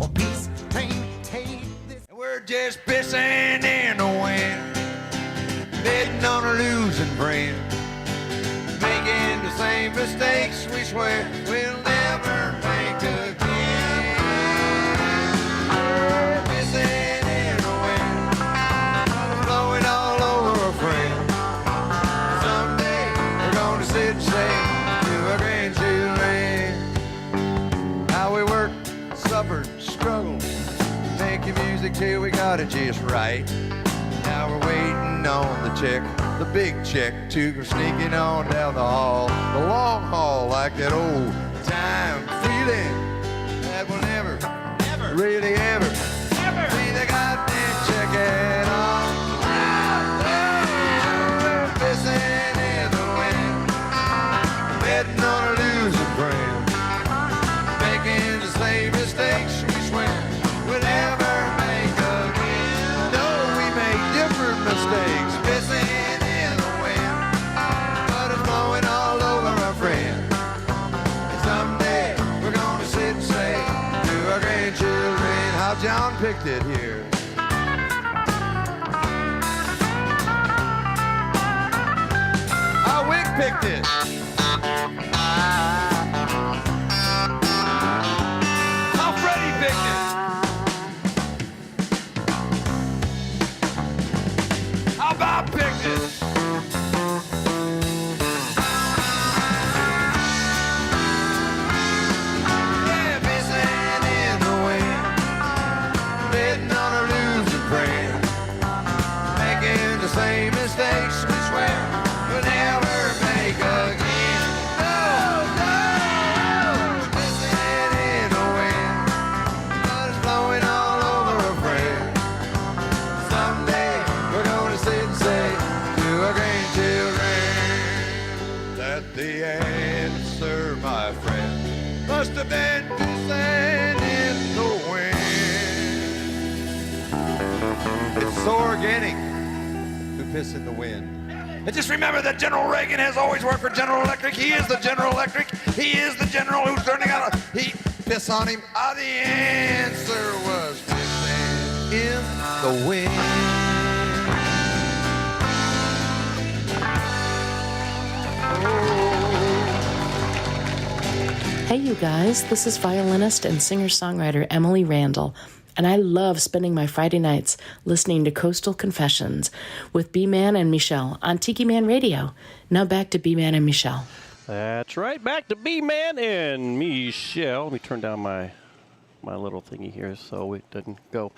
Oh, peace train, take this. We're just pissing in the wind, betting on a losing friend, making the same mistakes we swear we'll never make again. We're pissing in the wind, blowing all over a friend. Someday we're gonna sit and say to our grandchildren how we worked, suffered, struggled, making music till we got it just right. Now we're waiting on the check, the big check, to go sneaking on down the hall, the long haul, like that old time feeling that we'll never, really ever see the goddamn check at all. We're pissing in the wind, betting on a losing friend, making the same mistakes we swear we'll never make again. No, we make different mistakes, pissing in the wind. picked it here. Wick picked it. How Freddie picked it. How Bob picked it. Yeah, missing in the wind, betting on a losing friend, making the same mistakes we swear we'll never make again. No, no, missing in the wind, blood is flowing all over a friend. Someday we're gonna sit and say to our grandchildren that the answer, my friend, must have been pissing in the wind. It's so organic to piss in the wind. And just remember that General Reagan has always worked for General Electric. He is the General Electric. He is the general who's turning out. He piss on him. The answer was pissing in the wind. Hey, you guys. This is violinist and singer-songwriter Emily Randall. And I love spending my Friday nights listening to Coastal Confessions with B-Man and Michelle on Tiki Man Radio. Now back to B-Man and Michelle. That's right. Back to B-Man and Michelle. Let me turn down my little thingy here so it doesn't go.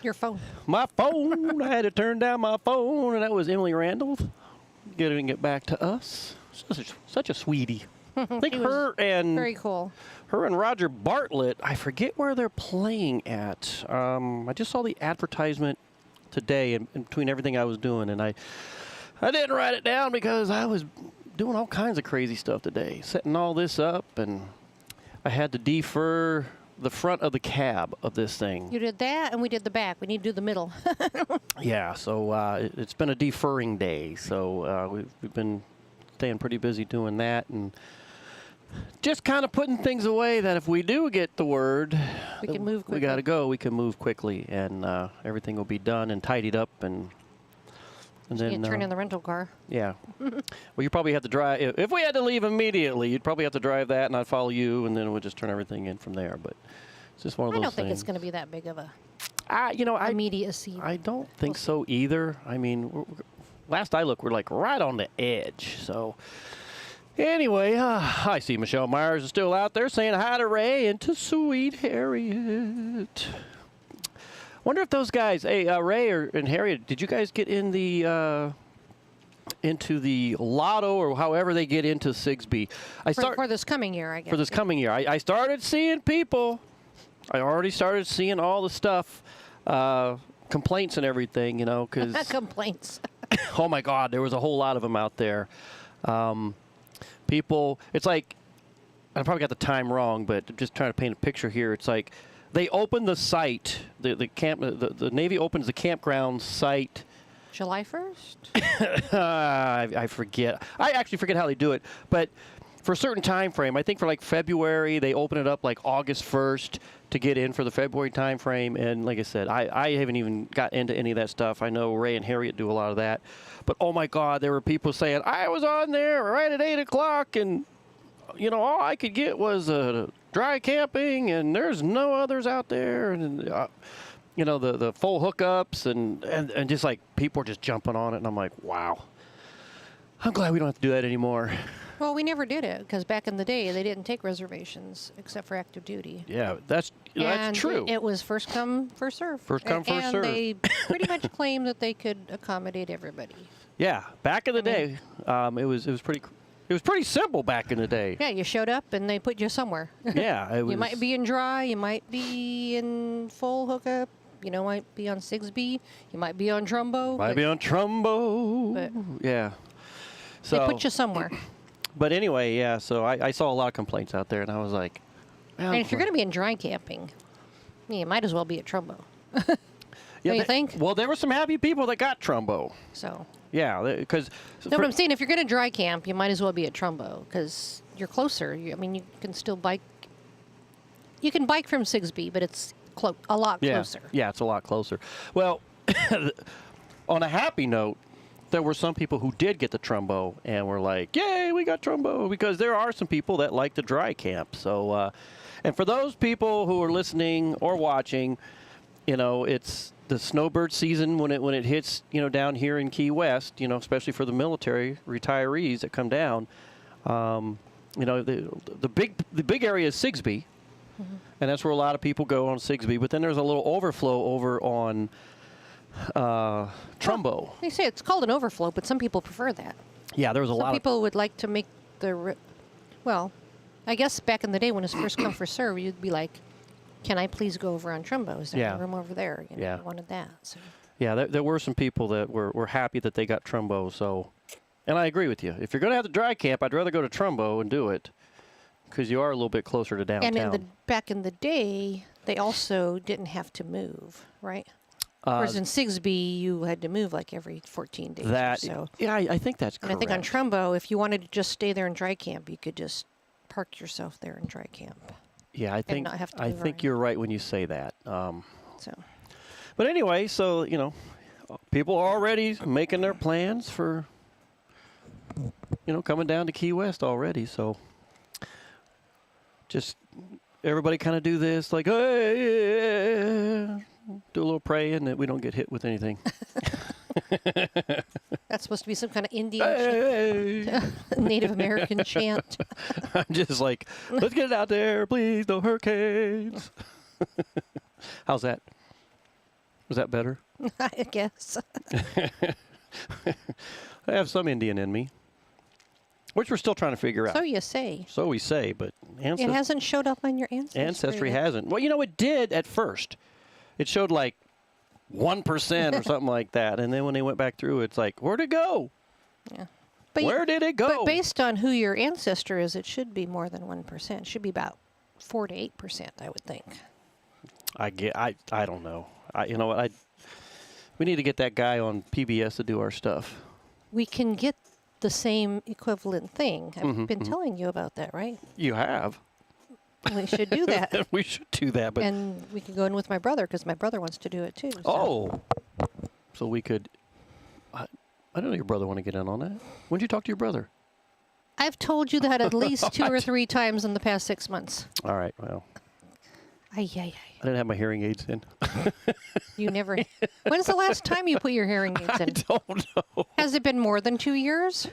Your phone. My phone. I had to turn down my phone, and that was Emily Randall getting it back to us. Such a sweetie. I think very cool. Her and Roger Bartlett, I forget where they're playing at. I just saw the advertisement today in between everything I was doing, and I didn't write it down because I was doing all kinds of crazy stuff today, setting all this up, and I had to defer the front of the cab of this thing. You did that, and we did the back. We need to do the middle. Yeah, so it's been a deferring day, so we've been staying pretty busy doing that, and just kind of putting things away that if we do get the word, we can move quickly. We got to go. We can move quickly, and everything will be done and tidied up, and then you turn in the rental car. Yeah. Well, you probably have to drive. If we had to leave immediately, you'd probably have to drive that, and I'd follow you, and then we'll just turn everything in from there. But it's just one of those things. I don't think it's going to be that big of a immediacy. I don't think so either. I mean, last I looked, we're like right on the edge. So. Anyway, I see Michelle Myers is still out there saying hi to Ray and to Sweet Harriet. Wonder if those guys, Ray and Harriet, did you guys get in the into the lotto or however they get into Sigsbee? For this coming year, I guess. For this coming year, I started seeing people. I already started seeing all the stuff, complaints and everything, because complaints. Oh my God, there was a whole lot of them out there. People, it's like, I probably got the time wrong, but I'm just trying to paint a picture here. It's like they opened the site, the Navy opens the campground site. July 1st? I forget. I actually forget how they do it, but for a certain time frame, I think for like February, they open it up like August 1st to get in for the February time frame. And like I said, I haven't even got into any of that stuff. I know Ray and Harriet do a lot of that. But oh my God, there were people saying, I was on there right at 8 o'clock and, all I could get was dry camping and there's no others out there. And, the full hookups and just like people are just jumping on it. And I'm like, wow, I'm glad we don't have to do that anymore. Well, we never did it because back in the day, they didn't take reservations except for active duty. Yeah, that's true. It was first come, first serve. First come, first serve. And they pretty much claimed that they could accommodate everybody. Yeah, back in the day, it was pretty simple back in the day. Yeah, you showed up and they put you somewhere. Yeah, it was. You might be in dry, you might be in full hookup. Might be on Sigsbee. You might be on Trumbo. Might be on Trumbo. But yeah. So they put you somewhere. But anyway, yeah, so I saw a lot of complaints out there, and I was like... And if you're going to be in dry camping, you might as well be at Trumbo. Yeah, you think? Well, there were some happy people that got Trumbo. So... Yeah, because... No, but I'm saying if you're going to dry camp, you might as well be at Trumbo, because you're closer. You can still bike... You can bike from Sigsbee, but it's a lot Yeah. closer. Yeah, it's a lot closer. Well, on a happy note, there were some people who did get the Trumbo and were like, yay, we got Trumbo, because there are some people that like to dry camp. So, and for those people who are listening or watching, it's the snowbird season when it hits, down here in Key West, especially for the military retirees that come down. The big area is Sigsbee, and that's where a lot of people go on Sigsbee. But then there's a little overflow over on Trumbo. Well, they say it's called an overflow, but some people prefer that. Yeah, there was a lot. Some people would like to make well, I guess back in the day when it was first come for serve, you'd be like, "Can I please go over on Trumbo? Is there any room over there?" I wanted that. So. Yeah, there were some people that were happy that they got Trumbo. So, and I agree with you. If you're going to have the dry camp, I'd rather go to Trumbo and do it because you are a little bit closer to downtown. And back in the day, they also didn't have to move, right? Whereas in Sigsbee, you had to move like every 14 days or so. Yeah, I think that's correct. And I think on Trumbo, if you wanted to just stay there and dry camp, you could just park yourself there and dry camp. Yeah, I think you're right when you say that. But anyway, so people are already making their plans for coming down to Key West already. So just everybody kind of do this, like, hey, do a little praying that we don't get hit with anything. That's supposed to be some kind of Indian Native American chant. I'm just like, let's get it out there, please, no hurricanes. How's that? Was that better? I guess. I have some Indian in me, which we're still trying to figure out. So you say. So we say, but it hasn't showed up on your ancestry. Ancestry hasn't. Well, it did at first. It showed like 1% or something like that. And then when they went back through, it's like, where'd it go? Yeah. Where did it go? But based on who your ancestor is, it should be more than 1%. It should be about 4 to 8%, I would think. I don't know. You know what? We need to get that guy on PBS to do our stuff. We can get the same equivalent thing. I've been telling you about that, right? You have. We should do that. We should do that. But and we can go in with my brother because my brother wants to do it too. So. So we could. I don't know your brother want to get in on that. When did you talk to your brother? I've told you that at least 2 or 3 times in the past 6 months. All right. Well. I didn't have my hearing aids in. You never. When's the last time you put your hearing aids in? I don't know. Has it been more than 2 years?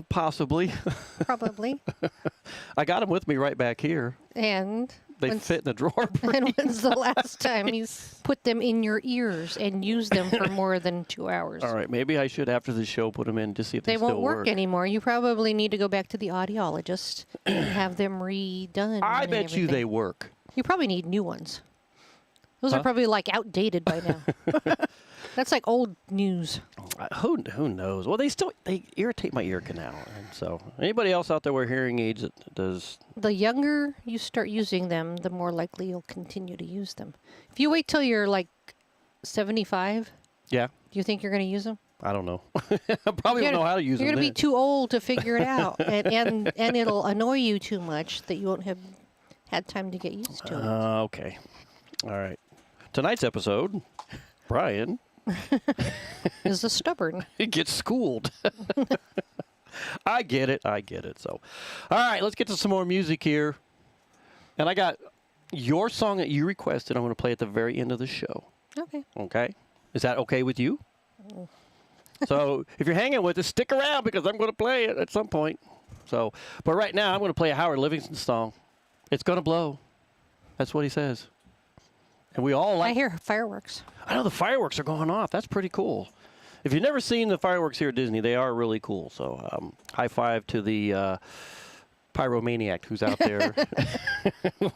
Possibly. Probably. I got them with me right back here. And they fit in the drawer. And when's the last time you put them in your ears and used them for more than 2 hours? All right, maybe I should after the show put them in to see if they still won't work anymore. You probably need to go back to the audiologist and have them redone. I bet you they work. You probably need new ones. Those are probably like outdated by now. That's like old news. Who knows? Well, they irritate my ear canal, and so anybody else out there with hearing aids that does. The younger you start using them, the more likely you'll continue to use them. If you wait till you're like 75, yeah, do you think you're going to use them? I don't know. I probably don't know how to use them. You're going to be too old to figure it out, and it'll annoy you too much that you won't have had time to get used to it. Okay. All right. Tonight's episode, Brian is a stubborn. He gets schooled. I get it. So, all right, let's get to some more music here. And I got your song that you requested. I'm going to play at the very end of the show. Okay. Okay. Is that okay with you? So if you're hanging with us, stick around because I'm going to play it at some point. So, but right now I'm going to play a Howard Livingston song. It's going to blow. That's what he says. And we all like. I hear fireworks. I know the fireworks are going off. That's pretty cool. If you've never seen the fireworks here at Disney, they are really cool. So high five to the pyromaniac who's out there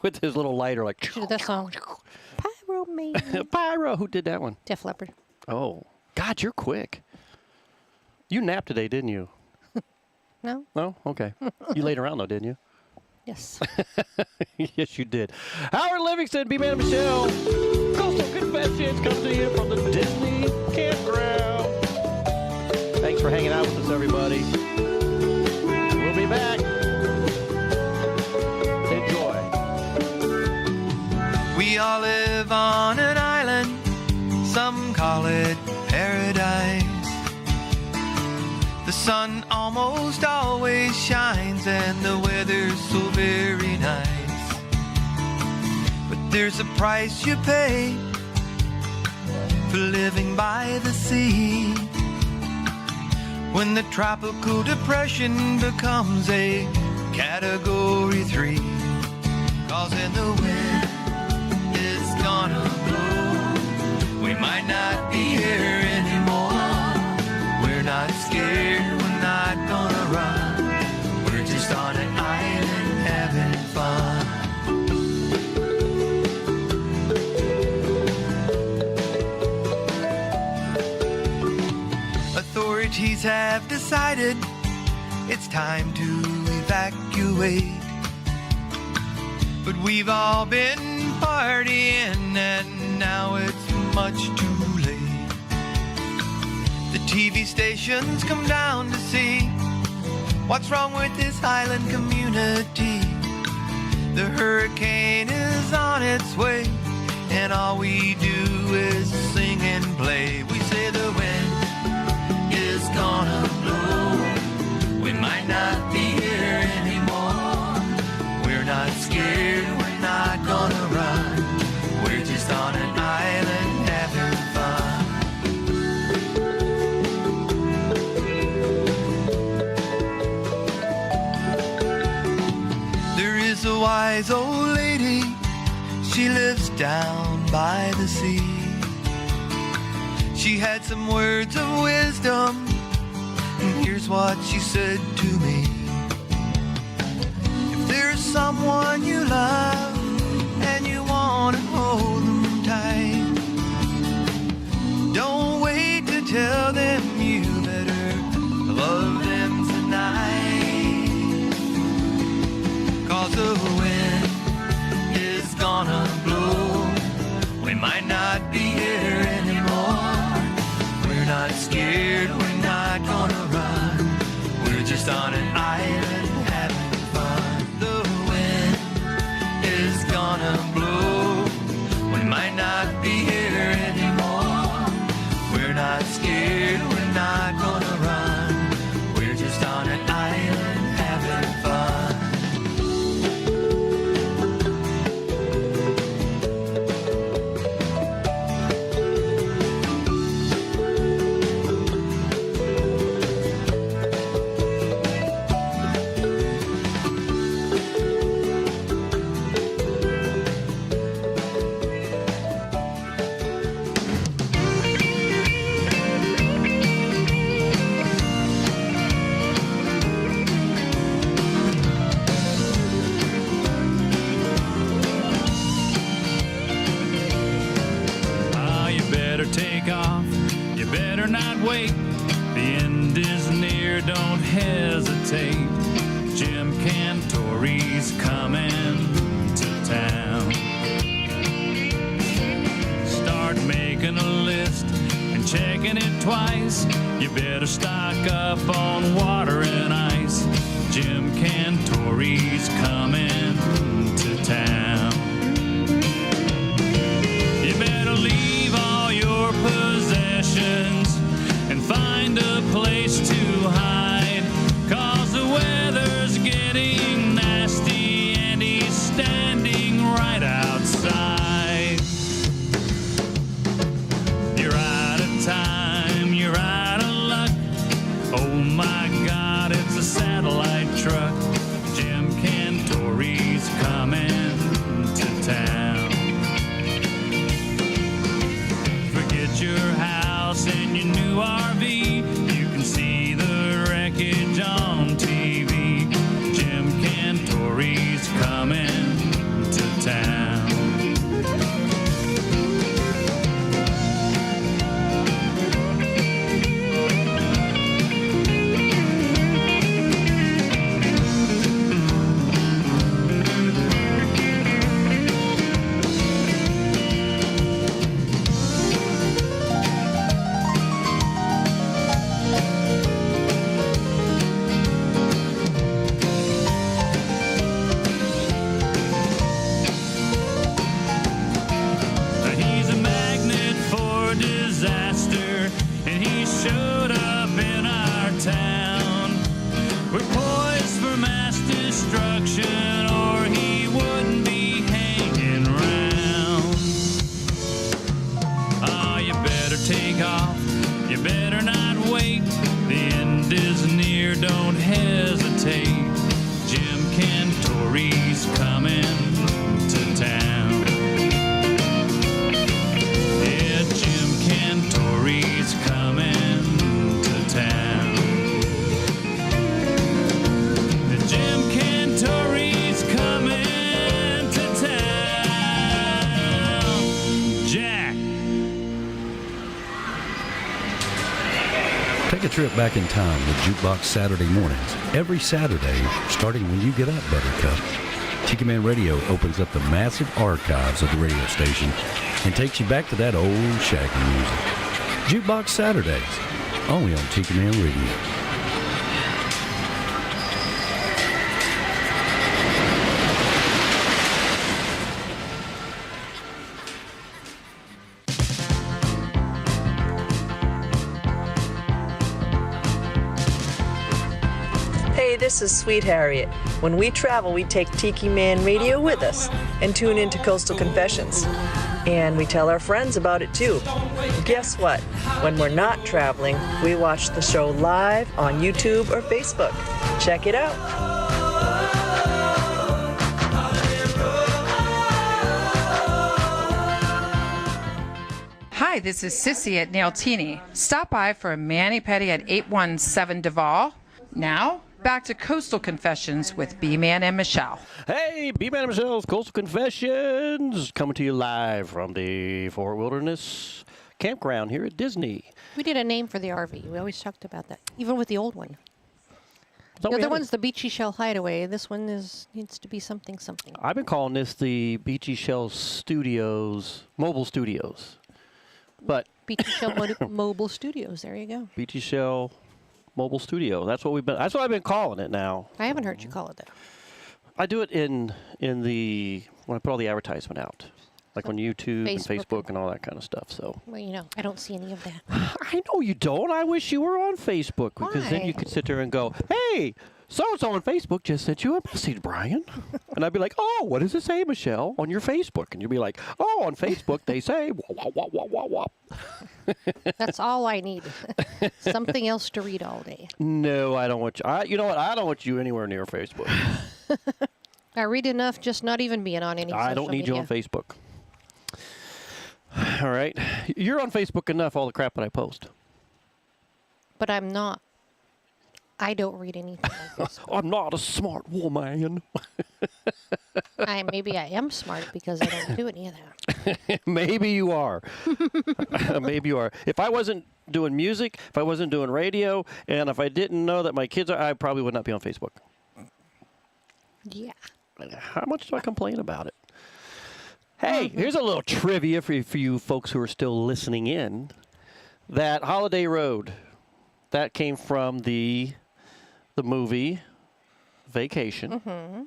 with his little lighter like. That song. Pyromaniac. Pyro. Who did that one? Def Leppard. Oh, God, you're quick. You napped today, didn't you? No. No? Okay. You laid around, though, didn't you? Yes. Yes, you did. Howard Livingston, B-Man and Michelle. Coastal Confessions comes to you from the Disney Campground. Thanks for hanging out with us, everybody. We'll be back. Enjoy. We all live on sun almost always shines and the weather's so very nice. But there's a price you pay for living by the sea. When the tropical depression becomes a Category 3. 'Cause in the wind it's gonna blow, we might not be here anymore. We're not scared, we're not gonna run, we're just on an island having fun. Authorities have decided it's time to evacuate, but we've all been partying and now it's much too late. The TV stations come down to see what's wrong with this island community. The hurricane is on its way and all we do is sing and play. We say the wind is gonna blow, we might not be here anymore. We're not scared, we're not gonna run, we're just on an island having fun. There is a wise old lady, she lives down by the sea. She had some words of wisdom, and here's what she said to me. If there's someone you love and you want to hold them tight, don't wait to tell them you better love them tonight. 'Cause the wind is gonna blow, we might not be here anymore. We're not scared, we're not gonna run, we're just on an island having fun. The wind is gonna blow, we might not be here anymore. We're not scared, we're not gonna run, we're just on an island having fun. Take off, you better not wait. The end is near, don't hesitate. Jim Cantori's coming to town. Start making a list and checking it twice. You better stock up on water and ice. Jim Cantori's coming to town. You better leave all your possessions and find a place to hide, 'cause the weather's getting nasty and he's standing right outside. You're out of time, you're out of luck. Oh my God, it's a satellite truck. Jim Cantori's coming to town. Forget your house and your don't hesitate. Jim Cantori's coming to town. Yeah, Jim Cantori's coming to town. Jim Cantori's coming to town. Jack. Take a trip back in time with Jukebox Saturday mornings. Every Saturday, starting when you get up, Buttercup. Tiki Man Radio opens up the massive archives of the radio station and takes you back to that old shaggy music. Jukebox Saturdays, only on Tiki Man Radio. Hey, this is Sweet Harriet. When we travel, we take Tiki Man Radio with us and tune into Coastal Confessions. And we tell our friends about it too. Guess what? When we're not traveling, we watch the show live on YouTube or Facebook. Check it out. Hi, this is Sissy at Nailtini. Stop by for a mani-pedi at 817 Duval. Now, back to Coastal Confessions with B-Man and Michelle. Hey, B-Man and Michelle's Coastal Confessions, coming to you live from the Fort Wilderness Campground here at Disney. We did a name for the RV. We always talked about that, even with the old one. So The we other have one's the Beachy Shell Hideaway. This one needs to be something. I've been calling this the Beachy Shell Studios, Mobile Studios. But Beachy Shell Mobile Studios. There you go. Beachy Shell Mobile Studio. That's what I've been calling it now. I haven't heard you call it that. I do it in the when I put all the advertisement out, like on YouTube and Facebook and all that kind of stuff. So. Well, you know, I don't see any of that. I know you don't. I wish you were on Facebook because then you could sit there and go, "Hey, so-and-so on Facebook just sent you a message, Brian." And I'd be like, "Oh, what does it say, Michelle, on your Facebook?" And you'd be like, "Oh, on Facebook they say wah, wah, wah, wah, wah, wah." That's all I need. Something else to read all day. No, I don't want you. You know what? I don't want you anywhere near Facebook. I read enough just not even being on any I don't need you on Facebook. All right. You're on Facebook enough, all the crap that I post. But I'm not. I don't read anything on Facebook. I'm not a smart woman. Maybe I am smart because I don't do any of that. Maybe you are. Maybe you are. If I wasn't doing music, if I wasn't doing radio, and if I didn't know that my kids are, I probably would not be on Facebook. Yeah. How much do I complain about it? Hey, here's a little trivia for you folks who are still listening in. That Holiday Road, that came from the movie Vacation. Mm-hmm.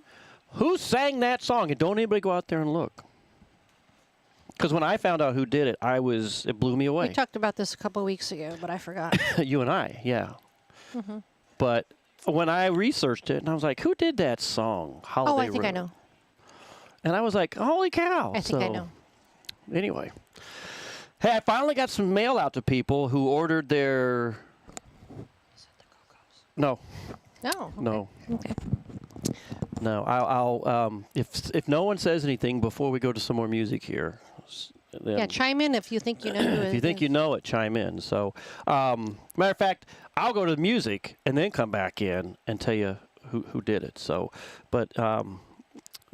Who sang that song? And don't anybody go out there and look. Because when I found out who did it, it blew me away. We talked about this a couple of weeks ago, but I forgot. You and I, yeah. Mm-hmm. But when I researched it, and I was like, who did that song, Holiday Road? Oh, I think I know. And I was like, holy cow. I think I know. Anyway. Hey, I finally got some mail out to people who ordered their... No. No. Okay. No. Okay. No. I'll if no one says anything before we go to some more music here. Yeah, chime in if you think you know who it is. If you think you know it, chime in. So, matter of fact, I'll go to the music and then come back in and tell you who did it. So, but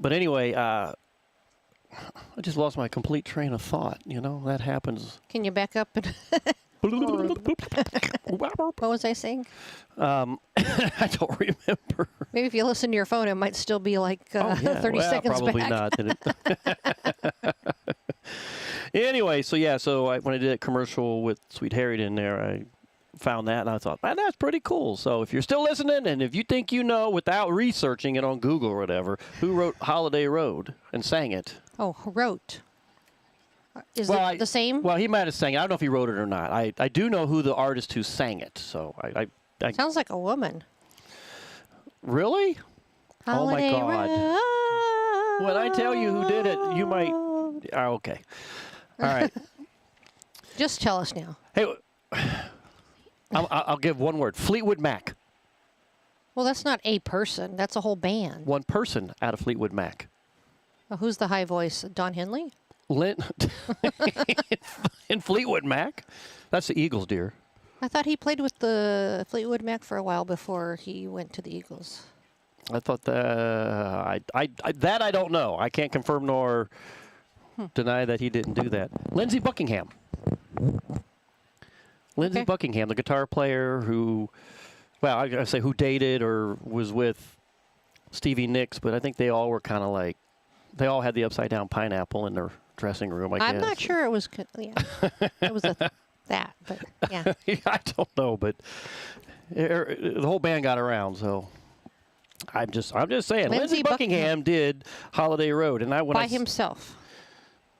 anyway, I just lost my complete train of thought. You know, that happens. Can you back up? What was I saying? I don't remember. Maybe if you listen to your phone, it might still be like 30 seconds probably back. Not. Anyway, so when I did a commercial with Sweet Harriet in there, I found that and I thought, man, that's pretty cool. So if you're still listening and if you think you know without researching it on Google or whatever, who wrote Holiday Road and sang it? Oh, who wrote? Is it the same? Well, he might have sang it. I don't know if he wrote it or not. I do know who the artist who sang it. So I sounds like a woman. Really? Holiday oh my God! Road. When I tell you who did it, you might. Oh, okay. All right. Just tell us now. Hey, I'll give one word. Fleetwood Mac. Well, that's not a person. That's a whole band. One person out of Fleetwood Mac. Well, who's the high voice? Don Henley? In Fleetwood Mac? That's the Eagles, dear. I thought he played with the Fleetwood Mac for a while before he went to the Eagles. I thought that I don't know. I can't confirm nor deny that he didn't do that. Lindsey Buckingham. Lindsey Buckingham, the guitar player who, well, I gotta say who dated or was with Stevie Nicks, but I think they all were kind of like, they all had the upside down pineapple in their dressing room. I'm not sure it was. It was that, but yeah. I don't know, but the whole band got around, so. I'm just saying. Lindsey Buckingham did Holiday Road, and by himself.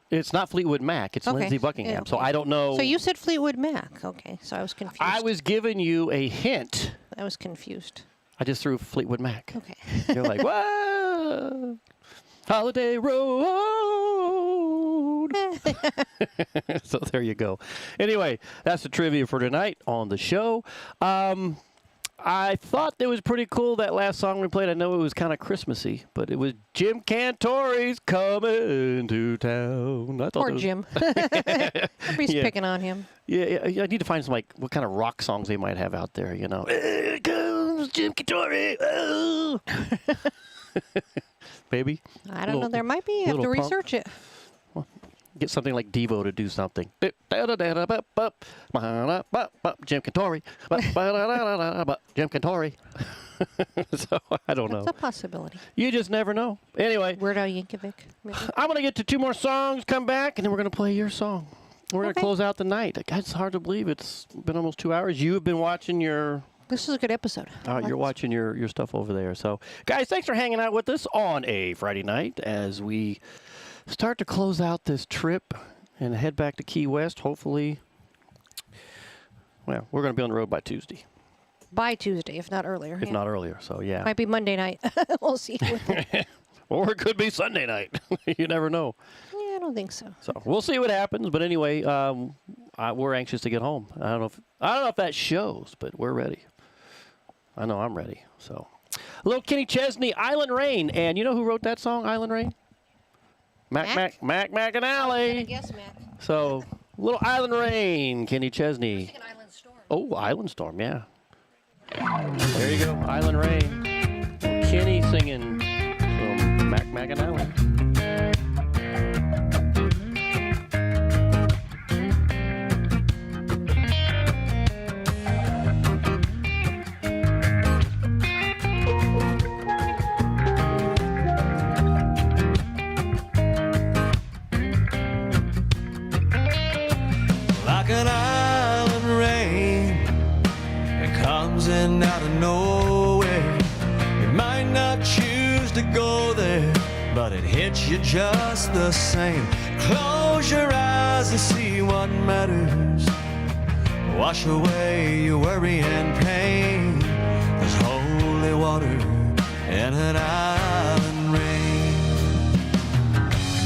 It's not Fleetwood Mac. It's Lindsey Buckingham. Okay. So I don't know. So you said Fleetwood Mac. Okay, so I was confused. I was giving you a hint. I was confused. I just threw Fleetwood Mac. Okay. You're like, what? Holiday Road. So there you go. Anyway, that's the trivia for tonight on the show. I thought it was pretty cool, that last song we played. I know it was kind of Christmassy, but it was Jim Cantori's Coming to Town. Poor Jim. Everybody's picking on him. Yeah, I need to find some, what kind of rock songs they might have out there, Here comes Jim Cantori. Oh. Maybe. I don't know. There might be. You have to research it. Get something like Devo to do something. Jim Cantori. Jim Cantori. So, I don't know. That's a possibility. You just never know. Anyway. Weird Al Yankovic. I'm going to get to 2 more songs, come back, and then we're going to play your song. We're going to close out the night. It's hard to believe. It's been almost 2 hours. You have been watching your... This is a good episode. You're watching your stuff over there. So, guys, thanks for hanging out with us on a Friday night as we... start to close out this trip and head back to Key West. Hopefully, well, we're going to be on the road by Tuesday. By Tuesday, if not earlier. If not earlier, so yeah. Might be Monday night. We'll see. Or it could be Sunday night. You never know. Yeah, I don't think so. So we'll see what happens. But anyway, we're anxious to get home. I don't know if that shows, but we're ready. I know I'm ready. So, little Kenny Chesney, Island Rain, and you know who wrote that song, Island Rain? Mac and Alley. Yes, Mac. So, little Island Rain, Kenny Chesney. Island Storm. Oh, Island Storm, yeah. There you go, Island Rain. Kenny singing from Mac and Alley. Like an island rain that comes in out of nowhere. You might not choose to go there, but it hits you just the same. Close your eyes and see what matters. Wash away your worry and pain. There's holy water in an island rain.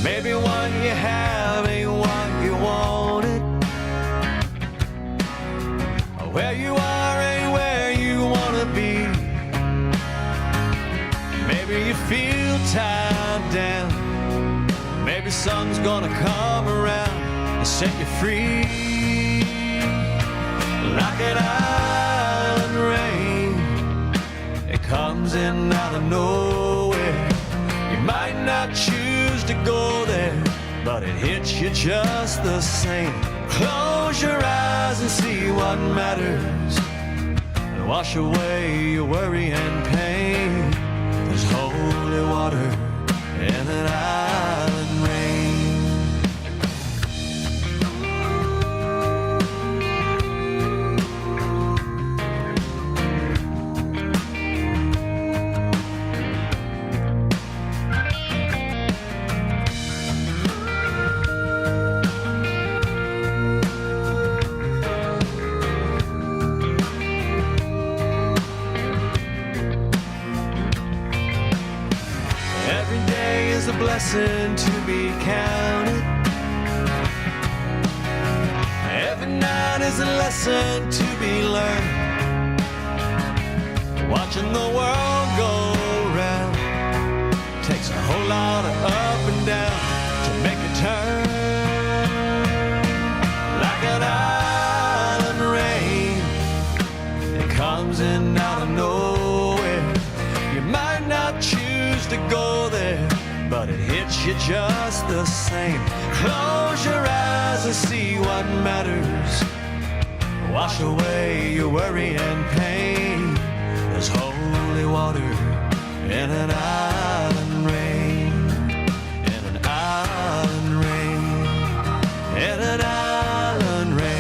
Maybe what you have ain't what you wanted. Where you are ain't where you wanna be. Maybe you feel tied down. Maybe something's gonna come around and set you free. Like an island rain, it comes in out of nowhere. You might not choose to go there, but it hits you just the same. Close your eyes and see what matters, and wash away your worry and pain. There's holy water in an island rain. A blessing to be counted. Every night is a lesson to be learned. Watching the world comes in out of nowhere. You might not choose to go there, but it hits you just the same. Close your eyes and see what matters. Wash away your worry and pain. There's holy water in an island rain. In an island rain. In an island rain.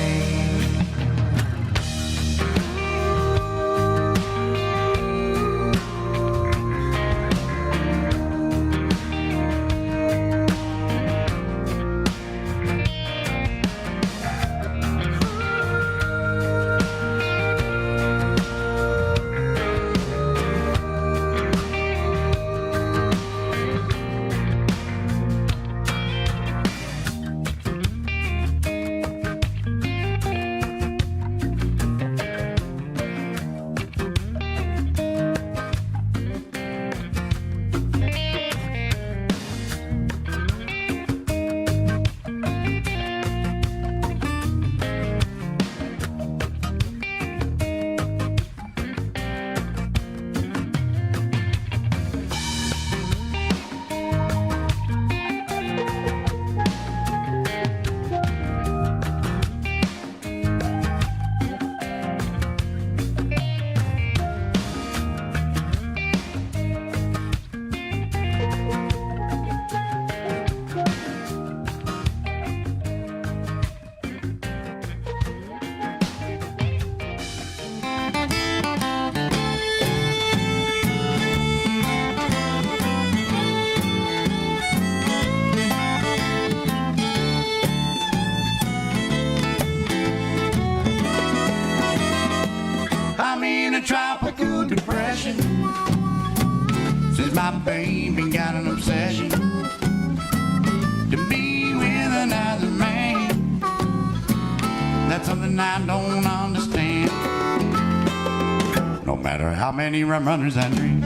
Tropical depression. Since my baby got an obsession to be with another man. That's something I don't understand. No matter how many rum runners I drink,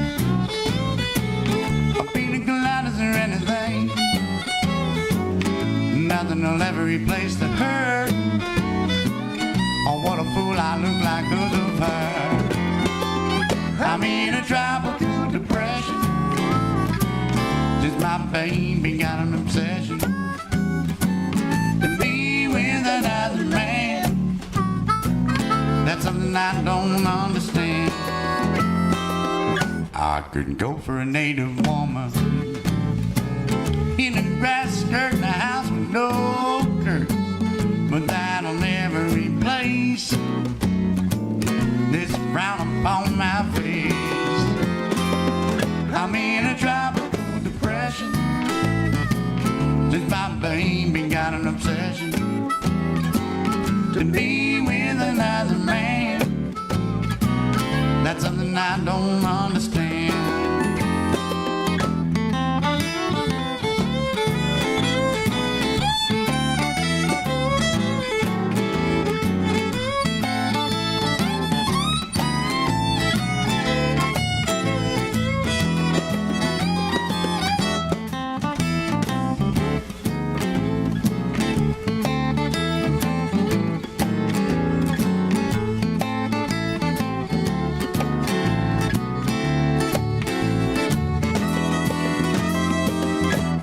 or pina coladas or anything, nothing will ever replace the hurt. Oh, what a fool I look like 'cause of her. I'm in a tropical depression since my baby got an obsession to be with another man. That's something I don't understand. I couldn't go for a native woman in a grass skirt in a house with no curtains, but that'll never replace this frown upon my face. I'm in a tropical depression since my baby got an obsession to be with another man. That's something I don't understand.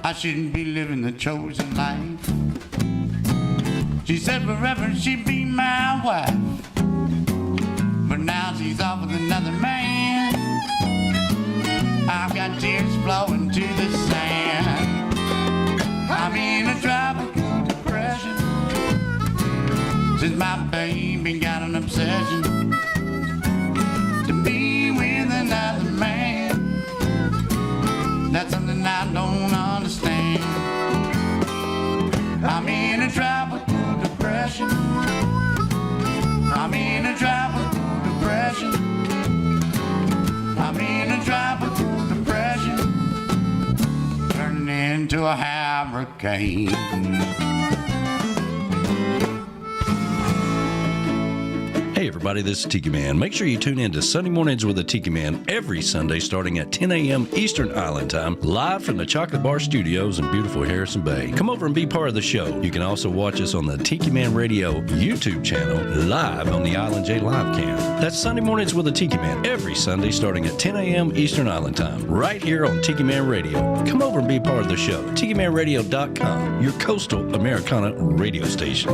I shouldn't be living the chosen life. She said forever she'd be my wife, but now she's off with another man. I've got tears flowing to the sand. I'm in a tropical depression since my baby got an obsession to be with another man. That's something I don't understand. I'm in a tropical depression. I'm in a tropical depression. I'm in a tropical depression, turning into a hurricane. Hey everybody, this is Tiki Man. Make sure you tune in to Sunday Mornings with the Tiki Man every Sunday starting at 10 a.m. Eastern Island Time, live from the Chocolate Bar Studios in beautiful Harrison Bay. Come over and be part of the show. You can also watch us on the Tiki Man Radio YouTube channel, live on the Island J Live Cam. That's Sunday Mornings with the Tiki Man every Sunday starting at 10 a.m. Eastern Island Time, right here on Tiki Man Radio. Come over and be part of the show. TikiManRadio.com, your coastal Americana radio station.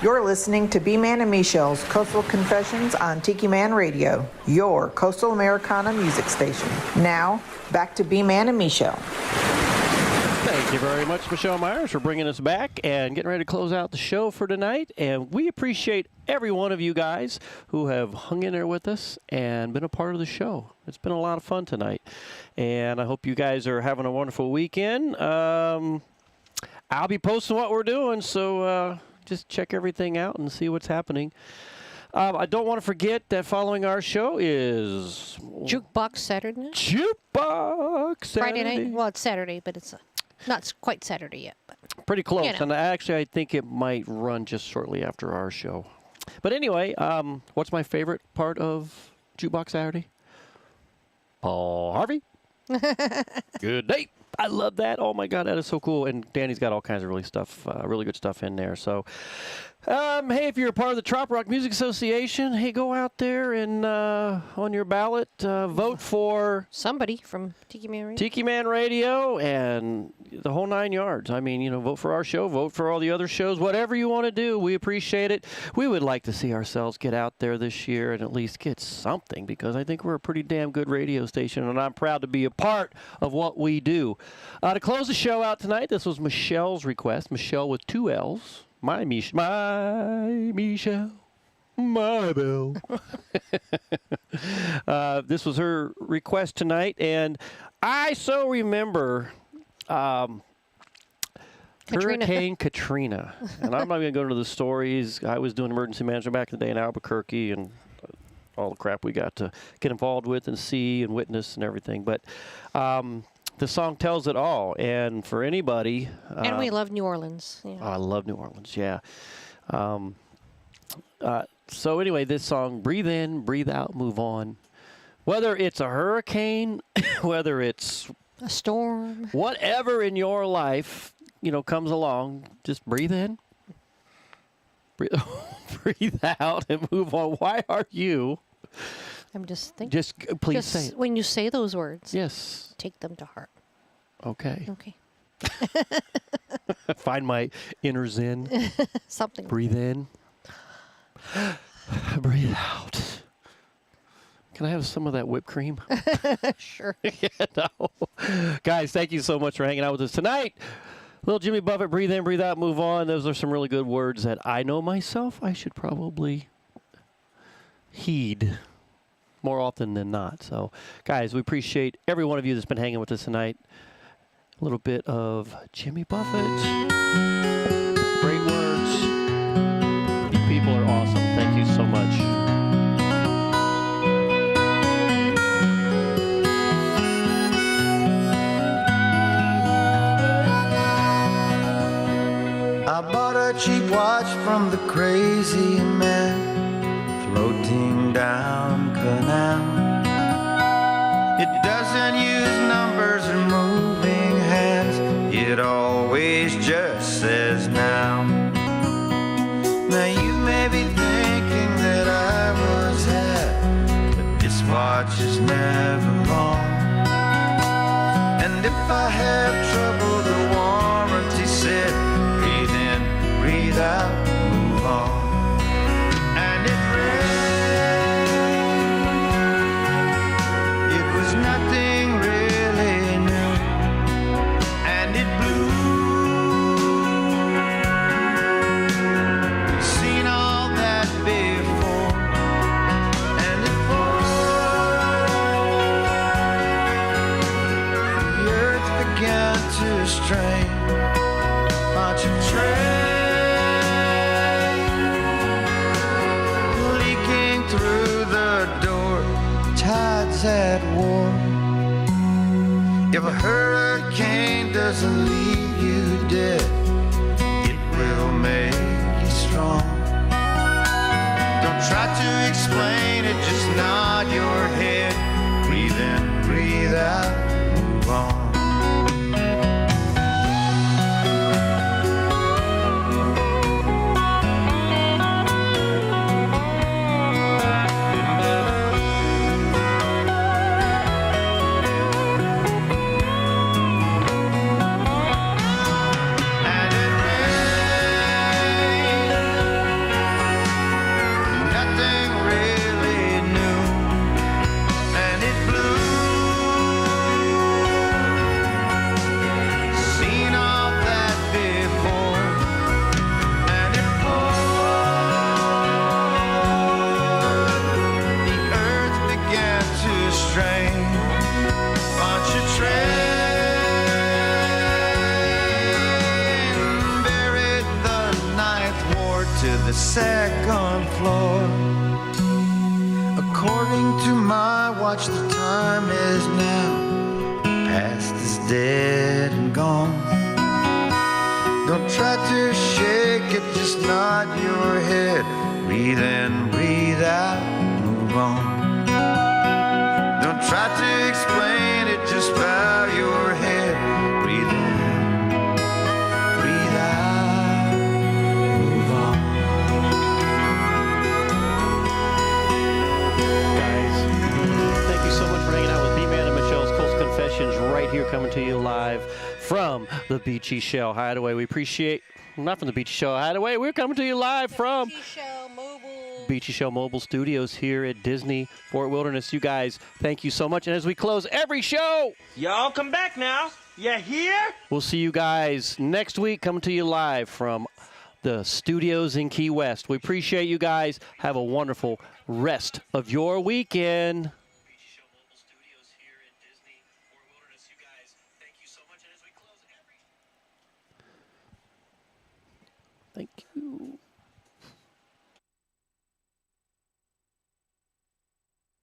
You're listening to B-Man and Michelle's Coastal Confessions on Tiki Man Radio, your coastal Americana music station. Now, back to B-Man and Michelle. Thank you very much, Michelle Myers, for bringing us back and getting ready to close out the show for tonight. And we appreciate every one of you guys who have hung in there with us and been a part of the show. It's been a lot of fun tonight. And I hope you guys are having a wonderful weekend. I'll be posting what we're doing, so just check everything out and see what's happening. I don't want to forget that following our show is Jukebox Saturday night. Jukebox Saturday. Friday night. Well, it's Saturday, but it's not quite Saturday yet. But pretty close. You know. And actually, I think it might run just shortly after our show. But anyway, what's my favorite part of Jukebox Saturday? Paul Harvey. Good day. I love that. Oh my God, that is so cool. And Danny's got all kinds of really good stuff in there. So, hey, if you're a part of the Trop Rock Music Association, hey, go out there and on your ballot, vote for somebody from Tiki Man Radio. Tiki Man Radio and the whole 9 yards. I mean, vote for our show, vote for all the other shows, whatever you want to do. We appreciate it. We would like to see ourselves get out there this year and at least get something, because I think we're a pretty damn good radio station, and I'm proud to be a part of what we do. To close the show out tonight, this was Michelle's request. Michelle with 2 L's. My Michelle. My Belle. This was her request tonight, and I so remember Hurricane Katrina. And I'm not going to go into the stories. I was doing emergency management back in the day in Albuquerque, and all the crap we got to get involved with and see and witness and everything. But the song tells it all, and for anybody... and we love New Orleans. Yeah. I love New Orleans, yeah. So anyway, this song, breathe in, breathe out, move on. Whether it's a hurricane, whether it's... a storm. Whatever in your life, comes along, just breathe in, breathe out, and move on. Why are you... I'm just thinking. Just please say it. When you say those words, yes, take them to heart. Okay. Okay. Find my inner zen. Something. Breathe in. Breathe out. Can I have some of that whipped cream? Sure. Guys, thank you so much for hanging out with us tonight. Little Jimmy Buffett, breathe in, breathe out, move on. Those are some really good words that I know myself I should probably heed more often than not. So, guys, we appreciate every one of you that's been hanging with us tonight. A little bit of Jimmy Buffett. Great words. You people are awesome. Thank you so much. I bought a cheap watch from the crazy man floating down canal. It doesn't use numbers or moving hands. It always just says now. Now you may be thinking that I was had, but this watch is never wrong. And if I have trouble, the warranty said, breathe in, breathe out, move on. And it rained, it was nothing really new, and it blew. Seen all that before, and it poured. The earth began to strain. Bunch of train leaking through the door, tides at war. If a hurricane doesn't leave you dead, it will make you strong. Don't try to explain it, just nod your head. Breathe in, breathe out, move on. The second floor. According to my watch, the time is now. Past is dead and gone. Don't try to shake it, just nod your head. Breathe in, breathe out, move on. Don't try to explain it, just bow your head. Breathe in, breathe out, move on. Thank you so much for hanging out with B-Man and Michelle's Coastal Confessions right here, coming to you live from the Beachy Shell Hideaway. We appreciate, not from the Beachy Shell Hideaway, we're coming to you live from Beachy Shell Mobile Studios here at Disney Fort Wilderness. You guys, thank you so much. And as we close every show, y'all come back now. You hear? We'll see you guys next week, coming to you live from the studios in Key West. We appreciate you guys. Have a wonderful rest of your weekend. Thank you.